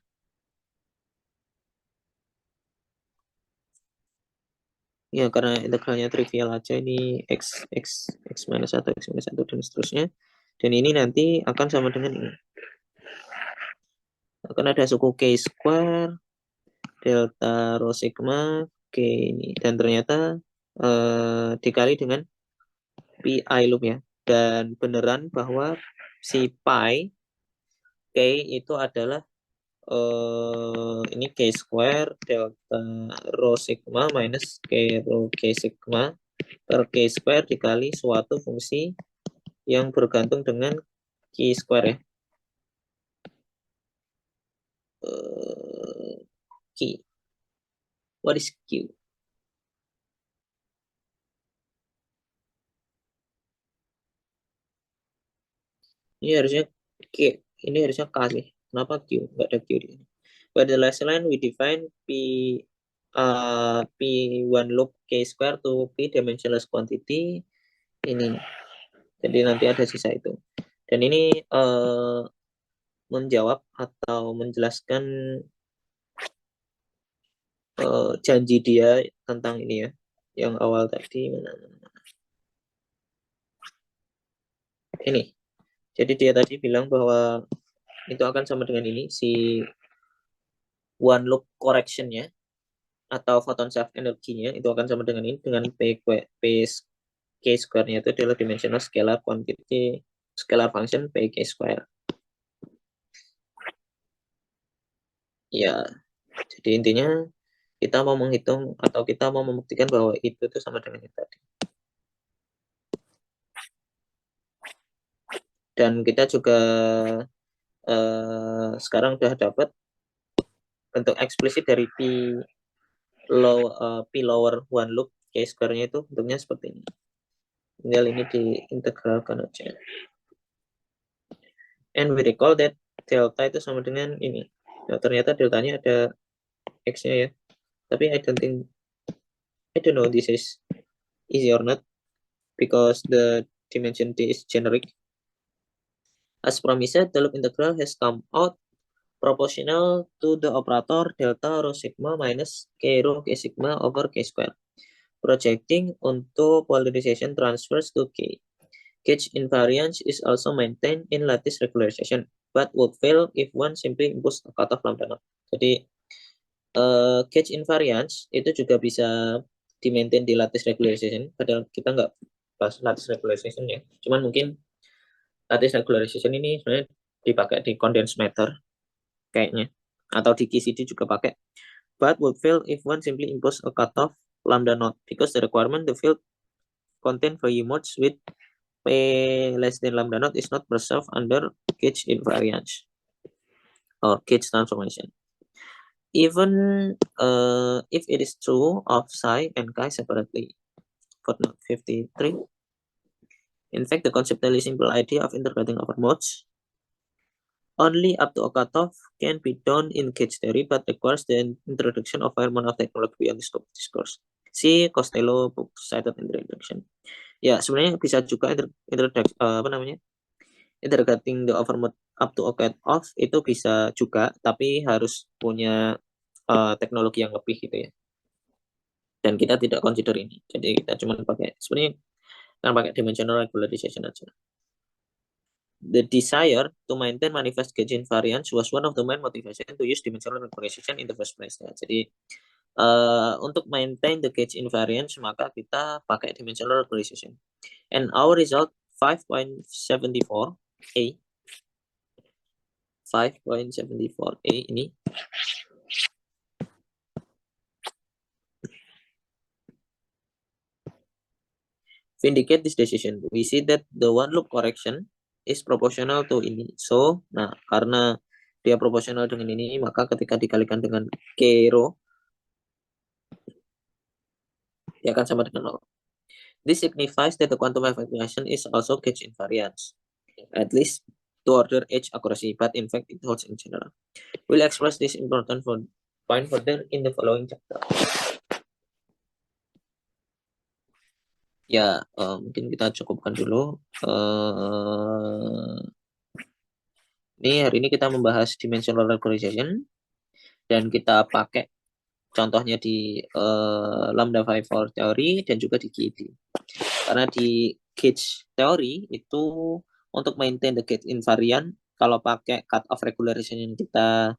Ya, karena integralnya trivial aja, ini X minus 1, X minus 1, dan seterusnya. Dan ini nanti akan sama dengan ini. Akan ada suku K square, delta rho sigma, K ini. Dan ternyata dikali dengan pi loop ya. Dan beneran bahwa si pi K itu adalah ini K square delta rho sigma minus K rho K sigma per K square dikali suatu fungsi yang bergantung dengan Q square ya. Q. What is Q? Ini harusnya Q. Ini harusnya K sih. Kenapa Q? Nggak ada Q di sini. By the last line we define P1 loop K square to P dimensionless quantity. Ini. Jadi nanti ada sisa itu. Dan ini menjawab atau menjelaskan janji dia tentang ini ya. Yang awal tadi ini. Jadi dia tadi bilang bahwa itu akan sama dengan ini, si one loop correction-nya atau photon self energinya itu akan sama dengan ini, dengan P K square-nya itu adalah dimensional scalar quantity, scalar function P K square. Ya, jadi intinya kita mau menghitung atau kita mau membuktikan bahwa itu sama dengan yang tadi. Dan kita juga sekarang sudah dapat bentuk eksplisit dari P lower one loop K-square-nya itu bentuknya seperti ini. Tinggal ini diintegralkan aja. And we recall that delta itu sama dengan ini. Nah, ternyata deltanya ada X-nya ya. Tapi I don't know this is easy or not because the dimension D is generic. As promised, the loop integral has come out proportional to the operator delta rho sigma minus K rho K sigma over K square. Projecting onto polarization transfers to K. Gauge invariance is also maintained in lattice regularization, but would fail if one simply impose a cutoff lambda naught. Jadi gauge invariance itu juga bisa di-maintain di lattice regularization, padahal kita nggak bahas lattice regularization ya. Cuman mungkin lattice regularization ini sebenarnya dipakai di condensed matter kayaknya, atau di QCD juga pakai. But would fail if one simply impose a cutoff lambda naught because the requirement the field contain value modes with P less than lambda naught is not preserved under gauge invariance or gauge transformation. Even if it is true of psi and chi separately. Footnote 53. In fact, the conceptually simple idea of integrating over modes only up to a cutoff can be done in gauge theory, but requires the introduction of higher amount of technology beyond the scope of discourse. See Costello book cited in the introduction. Ya, sebenarnya bisa juga integrating the over mode up to a cutoff itu bisa juga, tapi harus punya teknologi yang lebih gitu ya. Dan kita tidak consider ini. Jadi kita cuma pakai sebenarnya kan pakai dimensional regularization aja. The desire to maintain manifest gauge invariance was one of the main motivation to use dimensional regularization in the first place. Ya. Jadi untuk maintain the gauge invariance maka kita pakai dimensional regularization. And our result 5.74a 5.74a ini vindicate this decision. We see that the one loop correction is proportional to ini. So, nah karena dia proporsional dengan ini, maka ketika dikalikan dengan K rho, dia akan sama dengan 0. This signifies that the quantum evaluation is also gauge invariance, at least to order H accuracy, but in fact it holds in general. We'll express this important point further in the following chapter. Ya, mungkin kita cukupkan dulu. Ini hari ini kita membahas dimensional regularization dan kita pakai contohnya di lambda 5 teori dan juga di GED. Karena di gauge teori itu untuk maintain the gauge invariant, kalau pakai cut off regularization yang kita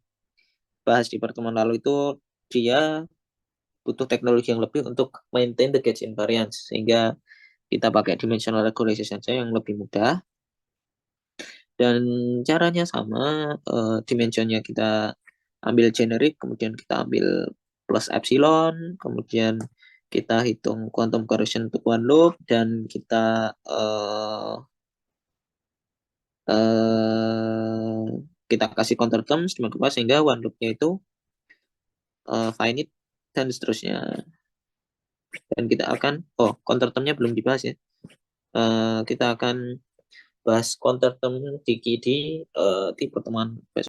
bahas di pertemuan lalu itu dia butuh teknologi yang lebih untuk maintain the gauge invariance, sehingga kita pakai dimensional regularization saja yang lebih mudah. Dan caranya sama, dimensionnya kita ambil generik, kemudian kita ambil plus epsilon, kemudian kita hitung quantum correction untuk one loop, dan kita kita kasih counter terms sehingga one loopnya itu finite dan seterusnya. Dan kita akan, counter termnya belum dibahas ya. Kita akan bahas counter term di pertemuan besok.